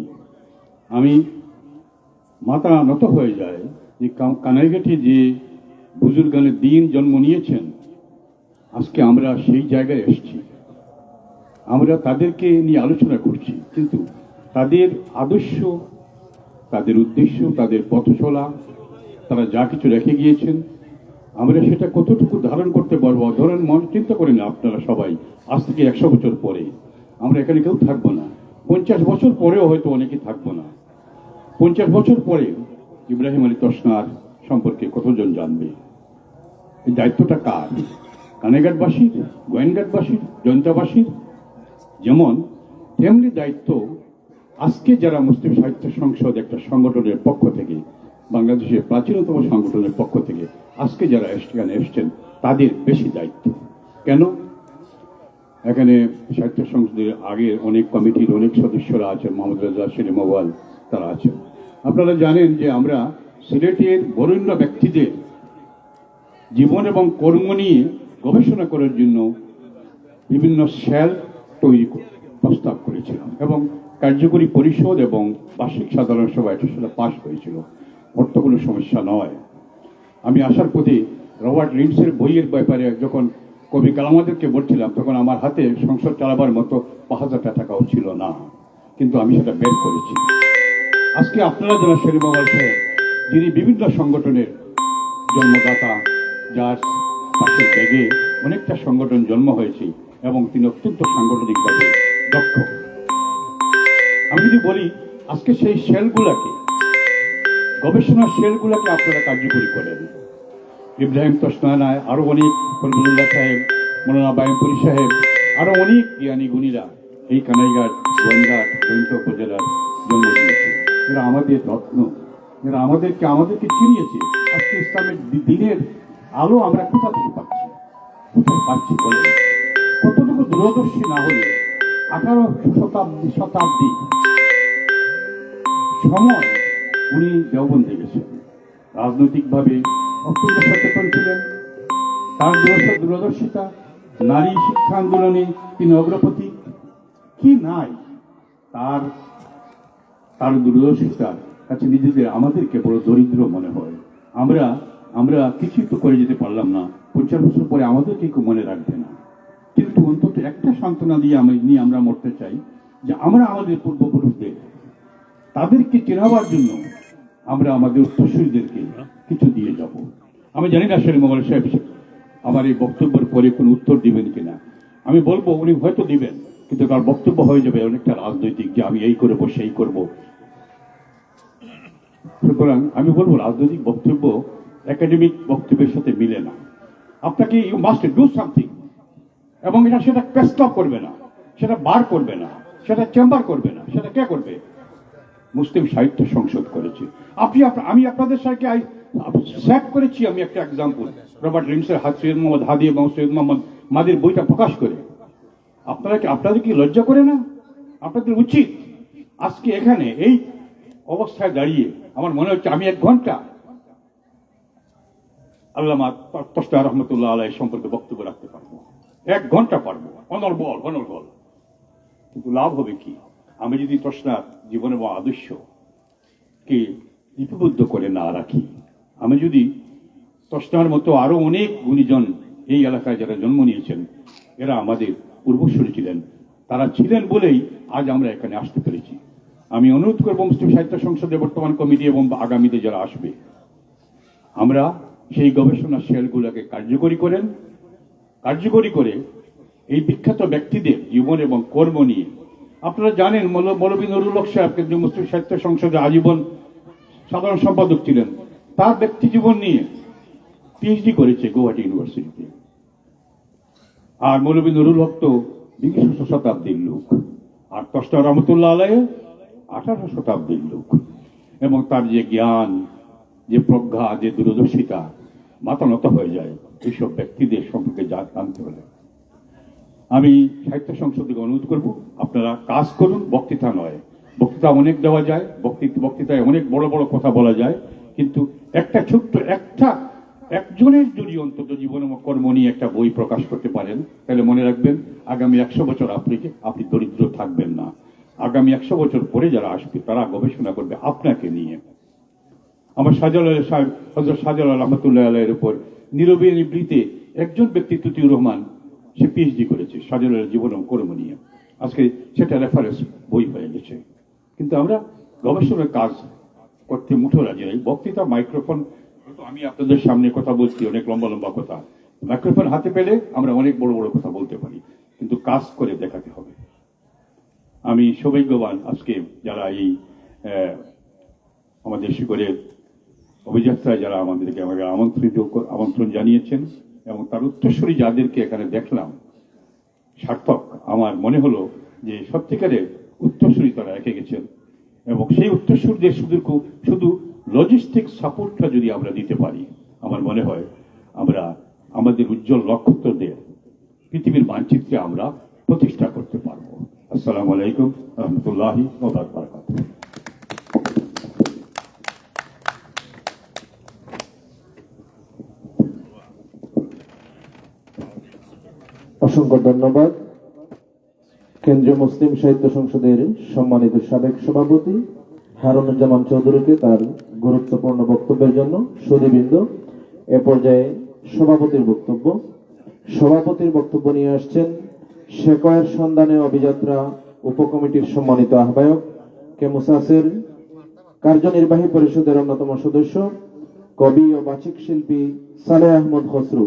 আমি মাথা নত হয়ে যায় যে কানাইঘাটে যে বুজুর্গানের দিন জন্ম নিয়েছেন, আজকে আমরা সেই জায়গায় এসেছি। আমরা তাদেরকে নিয়ে আলোচনা করছি, কিন্তু তাদের আদর্শ, তাদের উদ্দেশ্য, তাদের পথ চলা, তারা যা কিছু রেখে গিয়েছেন, আমরা সেটা কতটুকু ধারণ করতে পারবো। ধরেন, মন চিন্তা করেন না আপনারা সবাই, আজ থেকে 100 বছর পরে আমরা এখানে কেউ থাকবো না, 50 বছর পরেও হয়তো অনেকে থাকবো না। 50 বছর পরে ইব্রাহিম আলী তসনার সম্পর্কে কতজন জানবে? এই দায়িত্বটা কার? কানাইঘাটবাসীর, গোয়েনঘাটবাসীর, জয়ন্তাবাসীর? যেমন তেমনি দায়িত্ব আজকে যারা মুসলিম সাহিত্য সংসদ একটা সংগঠনের পক্ষ থেকে, বাংলাদেশের প্রাচীনতম সংগঠনের পক্ষ থেকে আজকে যারা এখানে এসছেন, তাদের বেশি দায়িত্ব। কেন? এখানে সাহিত্য সংসদের আগের অনেক কমিটির অনেক সদস্যরা আছেন, মোহাম্মদ রেজা, সেলিম আওয়াল, তারা আছেন। আপনারা জানেন যে আমরা সিলেটের বরেণ্য ব্যক্তিদের জীবন এবং কর্ম নিয়ে গবেষণা করার জন্য বিভিন্ন সেল তৈরি প্রস্তাব করেছিলাম, এবং কার্যকরী পরিষদ এবং বার্ষিক সাধারণ সভা এটা সেটা পাশ হয়েছিল। অর্থ কোনো সমস্যা নয়। আমি আসার পথে রবার্ট লিন্ডসের বইয়ের ব্যাপারে যখন কবি কালামাদেরকে বলছিলাম, তখন আমার হাতে সংসদ চালাবার মতো 5000 টাকাও ছিল না, কিন্তু আমি সেটা বের করেছি। আজকে আপনারা যারা সেলিম আওয়াল সাহেব, যিনি বিভিন্ন সংগঠনের জন্মদাতা, যার পাশের ব্যাগে অনেকটা সংগঠন জন্ম হয়েছে, এবং তিনি অত্যন্ত সাংগঠনিকভাবে দক্ষ। আমি যদি বলি, আজকে সেই সেলগুলাকে, গবেষণার সেলগুলাকে আপনারা কার্যকরী করেন। ইব্রাহিম তসনায়, আরো অনেক, ফজলুল্লাহ সাহেব, মৌলানা বায়ুপুরী সাহেব, আরো অনেক জ্ঞানী গুণীরা এই কানাইঘাট, গোয়েনঘাট, জয়ন্ত উপজেলার জন্ম দিয়েছে। এরা আমাদের রত্ন, এরা আমাদেরকে চিনিয়েছে। আজকে ইসলামের দিনের আলো আমরা কোথা থেকে পাচ্ছি, কোথায় পাচ্ছি বলেন? কতটুকু দূরদর্শী না হলে 18 শতাব্দী সময় উনি দেওবন্দে গেছেন, রাজনৈতিকভাবে অত্যন্ত সচেতন ছিলেন। তার দূরদর্শিতা, নারী শিক্ষা আন্দোলনে তিনি অগ্রপথিক। কি নাই তার দূরদর্শিতার কাছে নিজেদের আমাদেরকে বড় দরিদ্র মনে হয়। আমরা কিছুই তো করে যেতে পারলাম না, 50 বছর পরে আমাদেরকে কেউ মনে রাখবে না। কিন্তু অন্তত একটা সান্ত্বনা নিয়ে আমরা মরতে চাই যে আমরা আমাদের পূর্বপুরুষদের, তাদেরকে চেনাবার জন্য আমরা আমাদের উত্তরসূরিদেরকে কিছু দিয়ে যাব। আমি জানি না সেলিম আওয়াল সাহেব আমার এই বক্তব্যের পরে কোনো উত্তর দিবেন কিনা। আমি বলবো উনি হয়তো দিবেন, কিন্তু তার বক্তব্য হয়ে যাবে অনেকটা রাজনৈতিক, যে আমি এই করবো সেই করবো। সুতরাং আমি বলবো রাজনৈতিক বক্তব্য একাডেমিক বক্তব্যের সাথে মিলে না। আপনাকে ইউ মাস্ট ডু সামথিং, এবং সেটা প্রেস ক্লাব করবে না, সেটা বার করবে না, সেটা চেম্বার করবে না, সেটা কে করবে? মুসলিম সাহিত্য সংসদ করেছে। আমি আপনাদের সাথে সেট করেছি। আমি একটা এক্সাম্পল, রবার্ট লিন্ডসের সৈয়দ মোহাম্মদ হাদি এবং সৈয়দ মোহাম্মদ মাদির বইটা প্রকাশ করে। আপনাদের কি লজ্জা করে না? আপনাদের উচিত আজকে এখানে এই অবস্থায় দাঁড়িয়ে আমার মনে হচ্ছে আমি 1 ঘন্টা আল্লামা তসতা রহমতুল্লাহ আলাইহি সম্পর্কে বক্তব্য রাখতে পারবো, 1 ঘন্টা পারবো, অনর্গল অনর্গল। কিন্তু লাভ হবে কি আমি যদি তসতার জীবন এবং আদর্শকে লিপিবদ্ধ করে না রাখি, আমি যদি তসতার মতো আরো অনেক গুণীজন এই এলাকায় যারা জন্ম নিয়েছেন, এরা আমাদের পূর্বসূরি ছিলেন, তারা ছিলেন বলেই আজ আমরা এখানে আসতে পেরেছি। আমি অনুরোধ করবো মুসলিম সাহিত্য সংসদের বর্তমান কমিটি এবং আগামীতে যারা আসবে, আমরা সেই গবেষণা সেলগুলোকে কার্যকরী করে এই বিখ্যাত ব্যক্তিদের জীবন এবং কর্ম নিয়ে, আপনারা জানেন মৌলভী নুরুল হক সাহেব কিন্তু মুসলিম সাহিত্য সংসদে আজীবন সাধারণ সম্পাদক ছিলেন, তার ব্যক্তি জীবন নিয়ে পিএইচডি করেছে গুয়াহাটি ইউনিভার্সিটিতে। আর মৌলভী নুরুল হক তো 20 শতাব্দীর লোক, আর তসতা রহমতুল্লাহ আলাইহি 18 শতাব্দীর লোক, এবং তার যে জ্ঞান, যে প্রজ্ঞা, যে দূরদর্শিতা, মাথা নত হয়ে যায় এইসব ব্যক্তিদের সম্পর্কে জানতে হলে। আমি সাহিত্য সংসদ থেকে অনুরোধ করব, আপনারা কাজ করুন, বক্তৃতা নয়। বক্তৃতা অনেক দেওয়া যায়, বক্তৃতায় অনেক বড় বড় কথা বলা যায়, কিন্তু একটা ছোট্ট একজনের যদি অন্তত জীবন এবং কর্ম নিয়ে একটা বই প্রকাশ করতে পারেন, তাহলে মনে রাখবেন আগামী 100 বছর আপনি দরিদ্র থাকবেন না। আগামী 100 বছর পরে যারা আসবে তারা গবেষণা করবে আপনাকে নিয়ে। আমার শাহজালাল সাহেব, হযরত শাহজালাল রহমতুল্লাহ আলাইহির উপর নীরবে নিভৃতে একজন ব্যক্তি তুতিউর রহমান, সে পিএইচডি করেছে শাহজালালের জীবন এবং কর্ম নিয়ে, আজকে সেটা রেফারেন্স বই হয়ে গেছে। কিন্তু আমরা গবেষণার কাজ করতে মুঠো রাজি নাই। বক্তৃতা, মাইক্রোফোন, আমি আপনাদের সামনে কথা বলছি অনেক লম্বা লম্বা কথা, মাইক্রোফোন হাতে পেলে আমরা অনেক বড় বড় কথা বলতে পারি, কিন্তু কাজ করে দেখাতে হবে। আমি সৌভাগ্যবান আজকে যারা এই আমাদের শিকড়ের অভিযাত্রায় যারা আমাদেরকে আমন্ত্রণ জানিয়েছেন, এবং তার উত্তরসূরি যাদেরকে এখানে দেখলাম, সার্থক। আমার মনে হলো যে সত্যিকারের উত্তরসূরি তারা রেখে গেছেন, এবং সেই উত্তরসূরিদের শুধু লজিস্টিক সাপোর্টটা যদি আমরা দিতে পারি, আমার মনে হয় আমরা আমাদের উজ্জ্বল নক্ষত্রদের পৃথিবীর মানচিত্রে আমরা প্রতিষ্ঠা করতে পারব। আসসালামু আলাইকুম রহমতুল্লাহি ওয়া বারাকাতুহু। অসংখ্য ধন্যবাদ কেন্দ্রীয় মুসলিম সাহিত্য সংসদের সম্মানিত সাবেক সভাপতি হারুনুজ্জামান চৌধুরীকে তার গুরুত্বপূর্ণ বক্তব্যের জন্য। সুধীবৃন্দ, এ পর্যায়ে সভাপতির বক্তব্য নিয়ে আসছেন শেকড়ের সন্ধানে অভিযাত্রা উপকমিটির সম্মানিত আহ্বায়ক কে মুসাসির, কার্যনির্বাহী পরিষদের অন্যতম সদস্য, কবি ও বাচিক শিল্পী সালেহ আহমদ খসরু।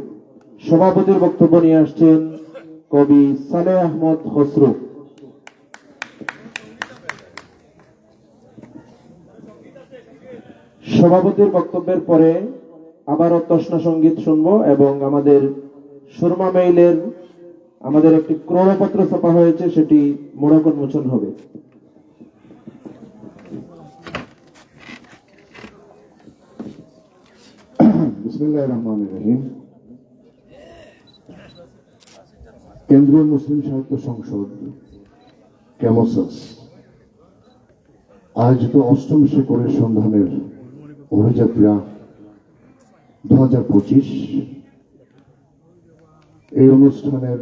সভাপতির বক্তব্য নিয়ে আসছেন কবি সালেহ আহমদ খসরু। সভাপতির বক্তব্যের পরে আবারও তসনা সঙ্গীত শুনবো, এবং আমাদের সুরমা মেইলের আমাদের একটি ক্রয়পত্র ছাপা হয়েছে, সেটি মোড়ক উন্মোচন হবে। বিসমিল্লাহির রহমানির রহিম। কেন্দ্রীয় মুসলিম সাহিত্য সংসদ ক্যামোসাস আয়োজিত 8ম শেকড়ের সন্ধানের অভিযাত্রা 2025, এই অনুষ্ঠানের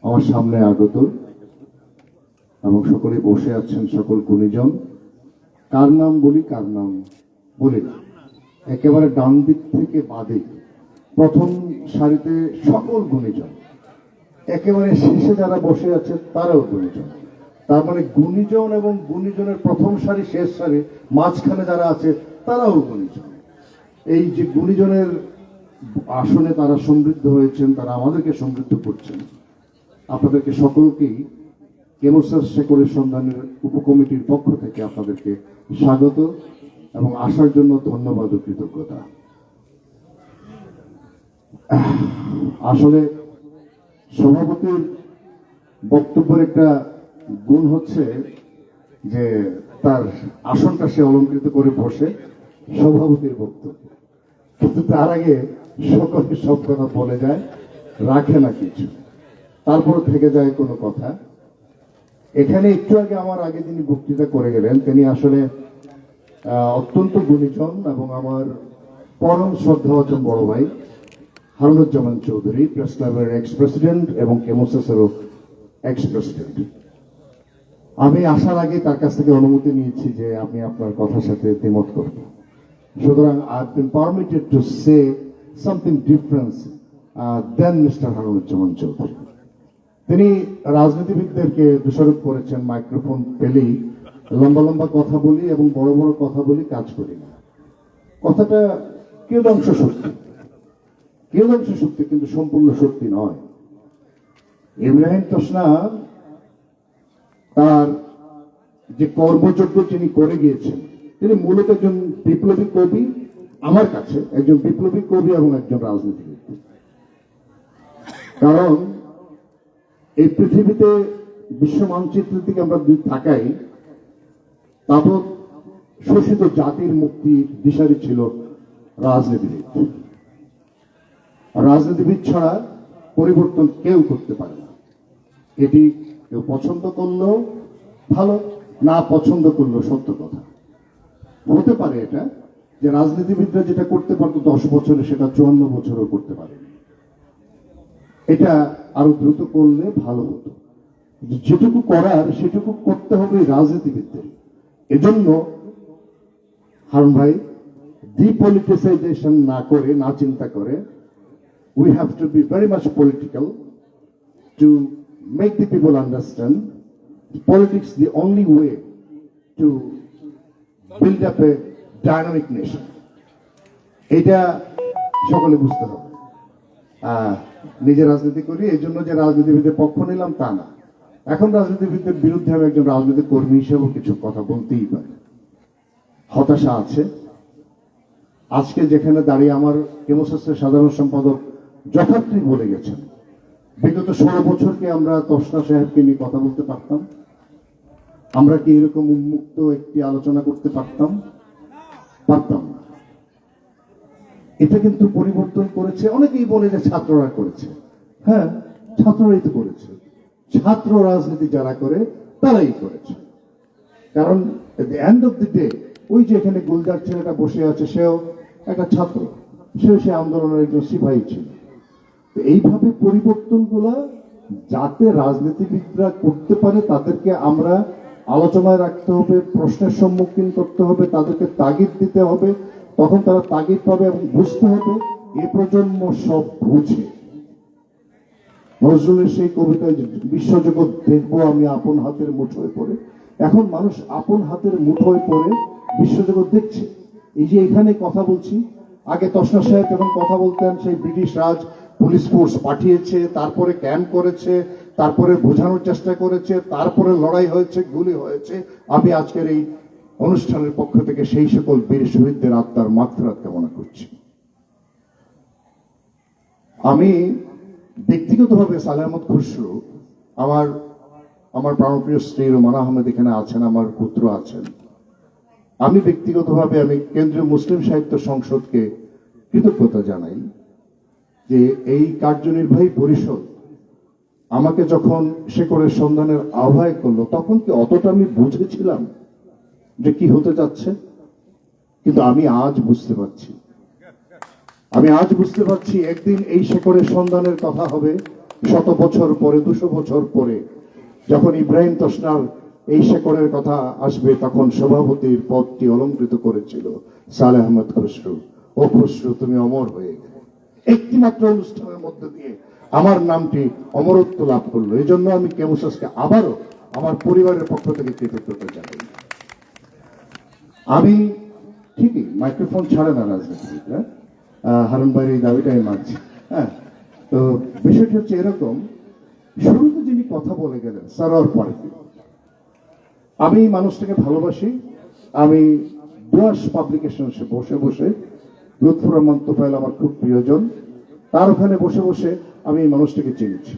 আমার সামনে আগত এবং সকলে বসে আছেন সকল গুণীজন। কার নাম বলি না, একেবারে ডান দিক থেকে বাদে প্রথম সারিতে সকল গুণীজন, একেবারে শেষে যারা বসে আছে তারাও গুণীজন। তার মানে গুণীজন এবং গুণীজনের প্রথম সারি, শেষ সারি, মাঝখানে যারা আছে তারাও গুণীজন। এই যে গুণীজনের আসনে তারা সমৃদ্ধ হয়েছেন, তারা আমাদেরকে সমৃদ্ধ করছেন। আপনাদেরকে সকলকেই কেমোসাস শেকড়ের সন্ধানের উপকমিটির পক্ষ থেকে আপনাদেরকে স্বাগত এবং আসার জন্য ধন্যবাদ ও কৃতজ্ঞতা। আসলে সভাপতির বক্তব্যের একটা গুণ হচ্ছে যে তার আসনটা সে অলঙ্কৃত করে বসে সভাপতির বক্তব্য, কিন্তু তার আগে সকলে সব কথা বলে যায়, রাখে না কিছু, তারপরে থেকে যায় কোনো কথা। এখানে একটু আগে আমার আগে যিনি বক্তৃতা করে গেলেন তিনি আসলে অত্যন্ত গুণীজন এবং আমার পরম শ্রদ্ধাভাজন বড় ভাই হারুনুজ্জামান চৌধুরী, প্রেস ক্লাবের এক্স প্রেসিডেন্ট এবং কেমোসেসেরও এক্স প্রেসিডেন্ট। আমি আসার আগে তার কাছ থেকে অনুমতি নিয়েছি যে আমি আপনার কথার সাথে দ্বিমত করব, সুতরাং I been permitted to say something difference than mister Harunuzzaman Chowdhury. তিনি রাজনীতিবিদদেরকে দোষারোপ করেছেন মাইক্রোফোন পেলেই লম্বা লম্বা কথা বলি এবং বড় বড় কথা বলি, কাজ করি না। কথাটা কেউ অংশ সত্যি, কেউ অংশ সত্যি, কিন্তু সম্পূর্ণ সত্যি নয়। ইব্রাহিম তসনা তার যে কর্মযজ্ঞ তিনি করে গিয়েছেন, তিনি মূলত একজন বিপ্লবী কবি, আমার কাছে একজন বিপ্লবী কবি এবং একজন রাজনীতিবিদ। কারণ এই পৃথিবীতে বিশ্ব মানচিত্রের দিকে আমরা থাকাই তাবৎ শোষিত জাতির মুক্তির দিশারি ছিল রাজনীতিবিদ। রাজনীতিবিদ ছাড়া পরিবর্তন কেউ করতে পারে না। এটি কেউ পছন্দ করলেও ভালো, না পছন্দ করলেও সত্য কথা। হতে পারে এটা যে রাজনীতিবিদরা যেটা করতে পারতো 10 বছরে সেটা 54 বছরও করতে পারে। এটা আরো দ্রুত করলে ভালো হতো। যেটুকু করার সেটুকু করতে হবে রাজনীতিবিদদের। এজন্য হারুন ভাই, ডিপলিটিসাইজেশন না করে, না চিন্তা করে, we have to be very much political to make the people understand politics the only way to build up a dynamic nation. এটা সকলে বুঝতে হবে। নিজে রাজনীতি করি এই জন্য যে রাজনীতিবিদের পক্ষ নিলাম তা না। এখন রাজনীতিবিদদের বিরুদ্ধে আমি একজন রাজনৈতিক কর্মী হিসেবে কিছু কথা বলতেই পারি। হতাশা আছে। আজকে যেখানে দাঁড়িয়ে আমার কেমোসেসের সাধারণ সম্পাদক যথার্থই বলে গেছেন, বিগত 16 বছরকে আমরা তসনা সাহেবকে নিয়ে কথা বলতে পারতাম? আমরা কি এরকম উন্মুক্ত একটি আলোচনা করতে পারতাম? পারতাম না। এটা কিন্তু পরিবর্তন করেছে, অনেকেই বলে যে ছাত্ররা করেছে। হ্যাঁ, ছাত্ররাই তো করেছে। ছাত্র রাজনীতি যারা করে তারাই করেছে। কারণ at the end of the day ওই যে এখানে গুলজার ছেলেটা বসে আছে, সেও একটা ছাত্র, সেও সে আন্দোলনের একজন সিপাহী ছিল। এইভাবে পরিবর্তনগুলা যাতে রাজনীতিবিদরা করতে পারে তাদেরকে আমরা আলোচনায় রাখতে হবে, প্রশ্নের সম্মুখীন করতে হবে, তাদেরকে তাগিদ দিতে হবে। তখন তারা তাগিদ পাবে এবং বুঝতে হবে এ প্রজন্ম সব বুঝে। নজরুলের সেই কবিতায় বিশ্বজগৎ দেখবো আমি আপন হাতের মুঠোয় পড়ে। এখন মানুষ আপন হাতের মুঠোয় পড়ে বিশ্বজগৎ দেখছে। এই যে এখানে কথা বলছি, আগে তসনা সাহেব যখন কথা বলতেন সেই ব্রিটিশ রাজ পুলিশ ফোর্স পাঠিয়েছে, তারপরে ক্যাম্প করেছে, তারপরে বোঝানোর চেষ্টা করেছে, তারপরে লড়াই হয়েছে, গুলি হয়েছে। আমি আজকের এই অনুষ্ঠানের পক্ষ থেকে সেই সকল বীর শহীদদের আত্মার মাগফিরাত কামনা করছি। আমি ব্যক্তিগতভাবে সালেহ আহমদ খসরু, আমার প্রাণপ্রিয় স্ত্রী রোমানা আহমেদ এখানে আছেন, আমার পুত্র আছেন, আমি ব্যক্তিগতভাবে আমি কেন্দ্রীয় মুসলিম সাহিত্য সংসদকে কৃতজ্ঞতা জানাই যে এই কার্যনির্বাহী পরিষদ আমাকে যখন শেকড়ের সন্ধানের আহ্বায়ক করলো, তখন কি অতটা আমি বুঝেছিলাম যে কি হতে যাচ্ছে? কিন্তু আমি আজ বুঝতে পারছি একদিন এই শেকড়ের সন্ধানের কথা হবে 100 বছর পরে, 200 বছর পরে, যখন ইব্রাহিম তসনার এই শেকড়ের কথা আসবে, তখন সভাপতির পদটি অলঙ্কৃত করেছিল সালেহ আহমদ খসরু। ও খসরু, তুমি অমর হয়ে গেলে। একটি মাত্র অনুষ্ঠানের মধ্যে দিয়ে আমার নামটি অমরত্ব লাভ করলো। এই জন্য আমি কেমোসেসকে আবারও আমার পরিবারের পক্ষ থেকে কৃতজ্ঞতা জানাই। আমি ঠিকই মাইক্রোফোন ছাড়ে না রাজনীতিবিদরা, হারুন ভাইয়ের এই দাবিটাই মানছি। হ্যাঁ, তো বিষয়টি হচ্ছে এরকম, শুরুতে যিনি কথা বলে গেলেন সারার পরে, আমি এই মানুষটাকে ভালোবাসি। আমি দোয়াশ পাবলিকেশন বসে বসে, লুৎফুর রহমান তোফায়েল আমার খুব প্রিয়জন, তার ওখানে বসে বসে আমি এই মানুষটাকে চিনেছি।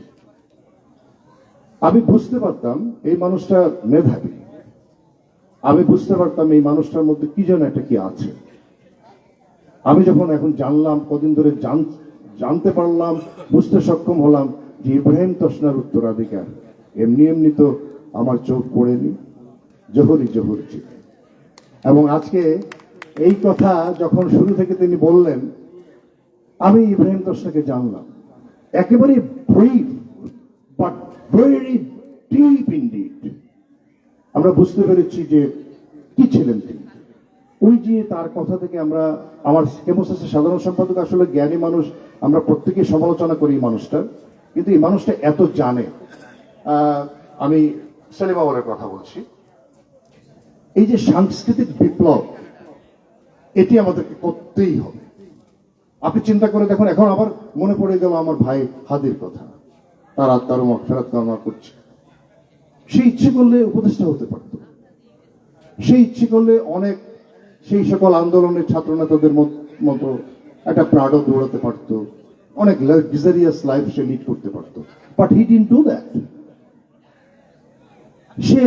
আমি বুঝতে পারতাম এই মানুষটা মেধাবী, আমি বুঝতে পারতাম এই মানুষটার মধ্যে কি যেন একটা কি আছে। আমি যখন এখন জানলাম, কদিন ধরে জানতে পারলাম, বুঝতে সক্ষম হলাম যে ইব্রাহিম তসনার উত্তরাধিকার, এমনি তো আমার চোখ পড়েনি, জোহরি জোহর চিনে। এবং আজকে এই কথা যখন শুরু থেকে তিনি বললেন, আমি ইব্রাহিম তোসনাকে জানলাম একেবারে brief but very deep indeed. আমরা বুঝতে পেরেছি যে কি ছিলেন তিনি। ওই যে তার কথা থেকে আমরা, আমার কেমোসাসের সাধারণ সম্পাদক আসলে জ্ঞানী মানুষ, আমরা প্রত্যেকেই সমালোচনা করি এই মানুষটার, কিন্তু এই মানুষটা এত জানে। আমি সেলিম আওয়ালের কথা বলছি। এই যে সাংস্কৃতিক বিপ্লব, এটি আমাদেরকে করতেই হবে। আপনি চিন্তা করে দেখুন, এখন আবার মনে পড়ে গেল আমার ভাই হাদির কথা, তার আত্মার মাগফিরাত কামনা করছে। সে ইচ্ছে করলে উপদেষ্টা হতে পারত, সে ইচ্ছে করলে অনেক সেই সকল আন্দোলনের ছাত্র নেতাদের মতো একটা প্রাডো দৌড়াতে পারত, অনেক লাক্সারিয়াস লাইফ সে লিড করতে পারত, but he didn't do that. সে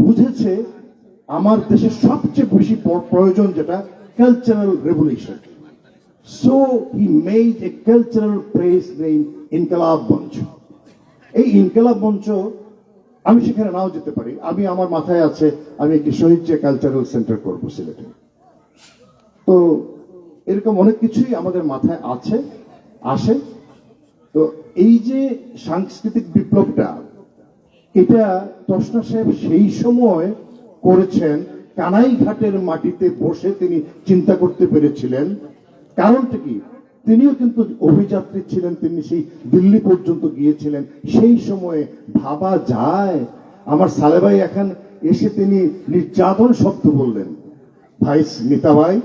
বুঝেছে আমার দেশের সবচেয়ে বেশি প্রয়োজন যেটা cultural revolution. So he made a cultural place name Inquilab Mancha. এই ইনকালাব মঞ্চ আমি সেখানে নাও যেতে পারি, আমি আমার মাথায় আছে আমি একটি শহীদ জিয়া কালচারাল সেন্টার করবো সিলেটে। তো এরকম অনেক কিছুই আমাদের মাথায় আছে, আসে। তো এই যে সাংস্কৃতিক বিপ্লবটা, এটা তোসনা সাহেব সেই সময় করেছেন, কানাইঘাটের মাটিতে বসে তিনি চিন্তা করতে পেরেছিলেন। কারণটা কি, তিনিও কিন্তু অভিযাত্রী ছিলেন, তিনি সেই দিল্লি পর্যন্ত গিয়েছিলেন। সেই সময়ে ভাবা যায়, আমার সালে ভাই এখন এসে তিনি নির্যাতন শব্দ বললেন, ভাই মিতা ভাই,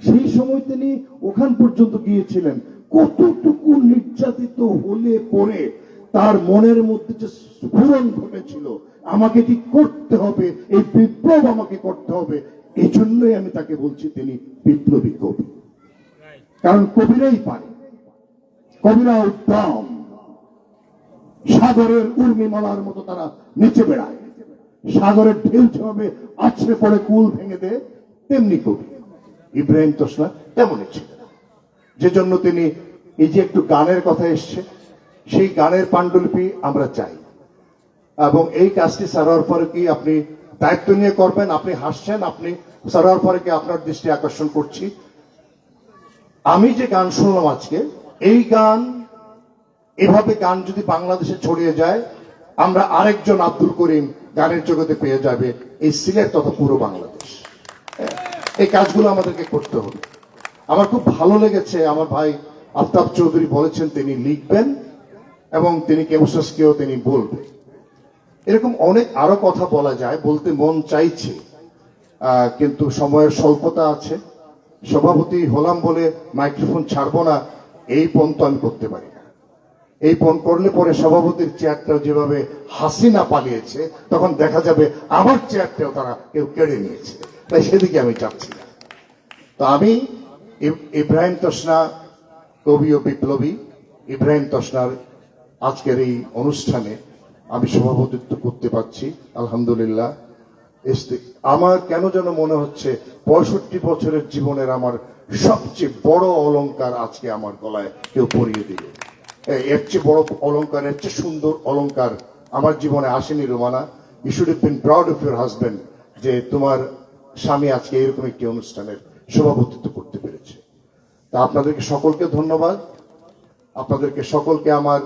সেই সময় তিনি ওখান পর্যন্ত গিয়েছিলেন। কতটুকু নির্যাতিত হলে পরে তার মনের মধ্যে যে স্ফুরণ ঘটেছিল, আমাকে কি করতে হবে, এই বিপ্লব আমাকে করতে হবে। এই জন্যই আমি তাকে বলছি তিনি বিপ্লবী কবি। কারণ কবিরাই পারে, কবিরা উদ্যম, সাগরের উর্মিমালার মতো তারা নিচে বেড়ায়, সাগরের ঢেউ যেভাবে আছড়ে পড়ে কুল ভেঙে দেয়, তেমনি কবি ইব্রাহিম তোসনা তেমনই ছিলেন। যে জন্য তিনি এই যে একটু গানের কথা এসছে, সেই গানের পাণ্ডুলিপি আমরা চাই। এবং এই কাজটি সারার পরে কি আপনি দায়িত্ব নিয়ে করবেন, আপনি হাসছেন, আপনি সারার পরে কি আপনার দৃষ্টি আকর্ষণ করছি। আমি যে গান শুনলাম আজকে, এই গান, এভাবে গান যদি বাংলাদেশে ছড়িয়ে যায়, আমরা আরেকজন আব্দুল করিম গানের জগতে পেয়ে যাবে এই সিলেট তথা পুরো বাংলাদেশ। এই কাজগুলো আমাদেরকে করতে হবে। আমার খুব ভালো লেগেছে, আমার ভাই আফতাব চৌধুরী বলেছেন তিনি লিখবেন এবং তিনি কেমোসাসকেও তিনি বলবেন। এরকম অনেক আরো কথা বলা যায়, বলতে মন চাইছে, কিন্তু সময়ের স্বল্পতা আছে। সভাপতি হলাম বলে মাইক্রোফোন ছাড়বো না, এই পণ তো আমি করতে পারি না। এই পণ করলে পরে সভাপতির চেয়ারটা যেভাবে হাসিনা পালিয়েছে, তখন দেখা যাবে আমার চেয়ারটাও তারা কেউ কেড়ে নিয়েছে, তাই সেদিকে আমি চাচ্ছি না। তো আমি ইব্রাহিম তোসনা, কবি ও বিপ্লবী ইব্রাহিম তোসনার আজকের এই অনুষ্ঠানে আমি সভাপতিত্ব করতে পারছি, আলহামদুলিল্লাহ। আমার কেন যেন মনে হচ্ছে 65 বছরের জীবনের আমার সবচেয়ে বড় অলংকার আজকে আমার গলায় কেউ পরিয়ে দিল। এর চেয়ে বড় অলংকার, এর চেয়ে সুন্দর অলংকার আমার জীবনে আসেনি। Romana, you should have been proud of your husband যে তোমার স্বামী আজকে এরকম একটি অনুষ্ঠানের সভাপতিত্ব করতে পেরেছে। তা আপনাদেরকে সকলকে ধন্যবাদ, আপনাদেরকে সকলকে আমার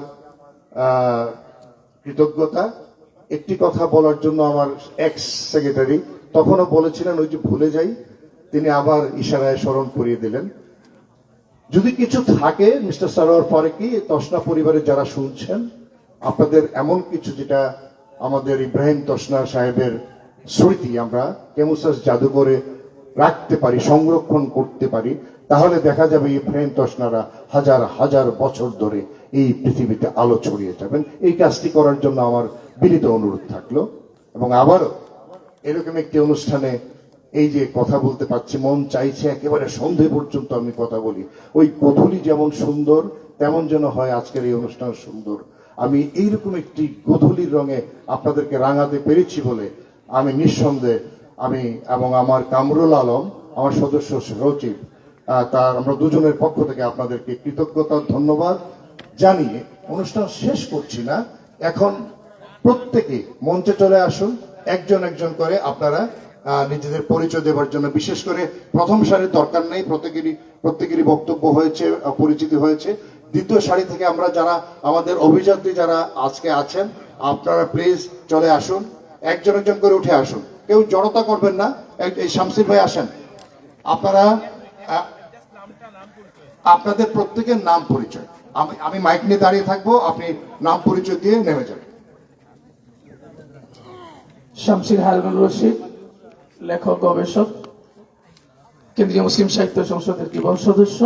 কৃতজ্ঞতা। একটি কথা বলার জন্য আমার এক্স সেক্রেটারি তখনও বলেছিলেন, ওই যে ভুলে যাই, তিনি আবার ইশারায় স্মরণ করিয়ে দিলেন। যদি কিছু থাকে মিস্টার সারোয়ার ফারুকী, তোসনা পরিবারের যারা শুনছেন, আপনাদের এমন কিছু যেটা আমাদের ইব্রাহিম তোসনা সাহেবের স্মৃতি আমরা কেমোসাস জাদুঘরে রাখতে পারি, সংরক্ষণ করতে পারি, তাহলে দেখা যাবে ইব্রাহিম তোসনারা হাজার হাজার বছর ধরে এই পৃথিবীতে আলো ছড়িয়ে যাবেন। এই কাজটি করার জন্য আমার বিনীত অনুরোধ থাকলো। এবং আবারও এরকম একটি অনুষ্ঠানে এই যে কথা বলতে পারছি, মন চাইছে একেবারে সন্ধে পর্যন্ত আমি কথা বলি। ওই গোধূলি যেমন সুন্দর, তেমন যেন হয় আজকের এই অনুষ্ঠান সুন্দর। আমি এইরকম একটি গোধূলির রঙে আপনাদেরকে রাঙাতে পেরেছি বলে আমি নিঃসন্দেহে, আমি এবং আমার কামরুল আলম, আমার সদস্য সচিব, তার আমরা দুজনের পক্ষ থেকে আপনাদেরকে কৃতজ্ঞতা ধন্যবাদ জানিয়ে অনুষ্ঠান শেষ করছি না। এখন প্রত্যেকে মঞ্চে চলে আসুন, একজন একজন করে আপনারা নিজেদের পরিচয় দেওয়ার জন্য। বিশেষ করে প্রথম সারির দরকার নেই, প্রত্যেকেরই বক্তব্য হয়েছে, পরিচিতি হয়েছে। দ্বিতীয় সারি থেকে আমরা যারা আমাদের অভিযাত্রী যারা আজকে আছেন, আপনারা প্লিজ চলে আসুন, একজন একজন করে উঠে আসুন, কেউ জড়তা করবেন না। এই শামসির ভাই আসেন, আপনারা আপনাদের প্রত্যেকের নাম পরিচয়, আমি মাইক নিয়ে দাঁড়িয়ে থাকবো, আপনি নাম পরিচয় দিয়ে নেমে যাবেন। শামসির হারুন রশিদ, লেখক, গবেষক, কেন্দ্রীয় মুসলিম সাহিত্য সংসদের কেবল সদস্য।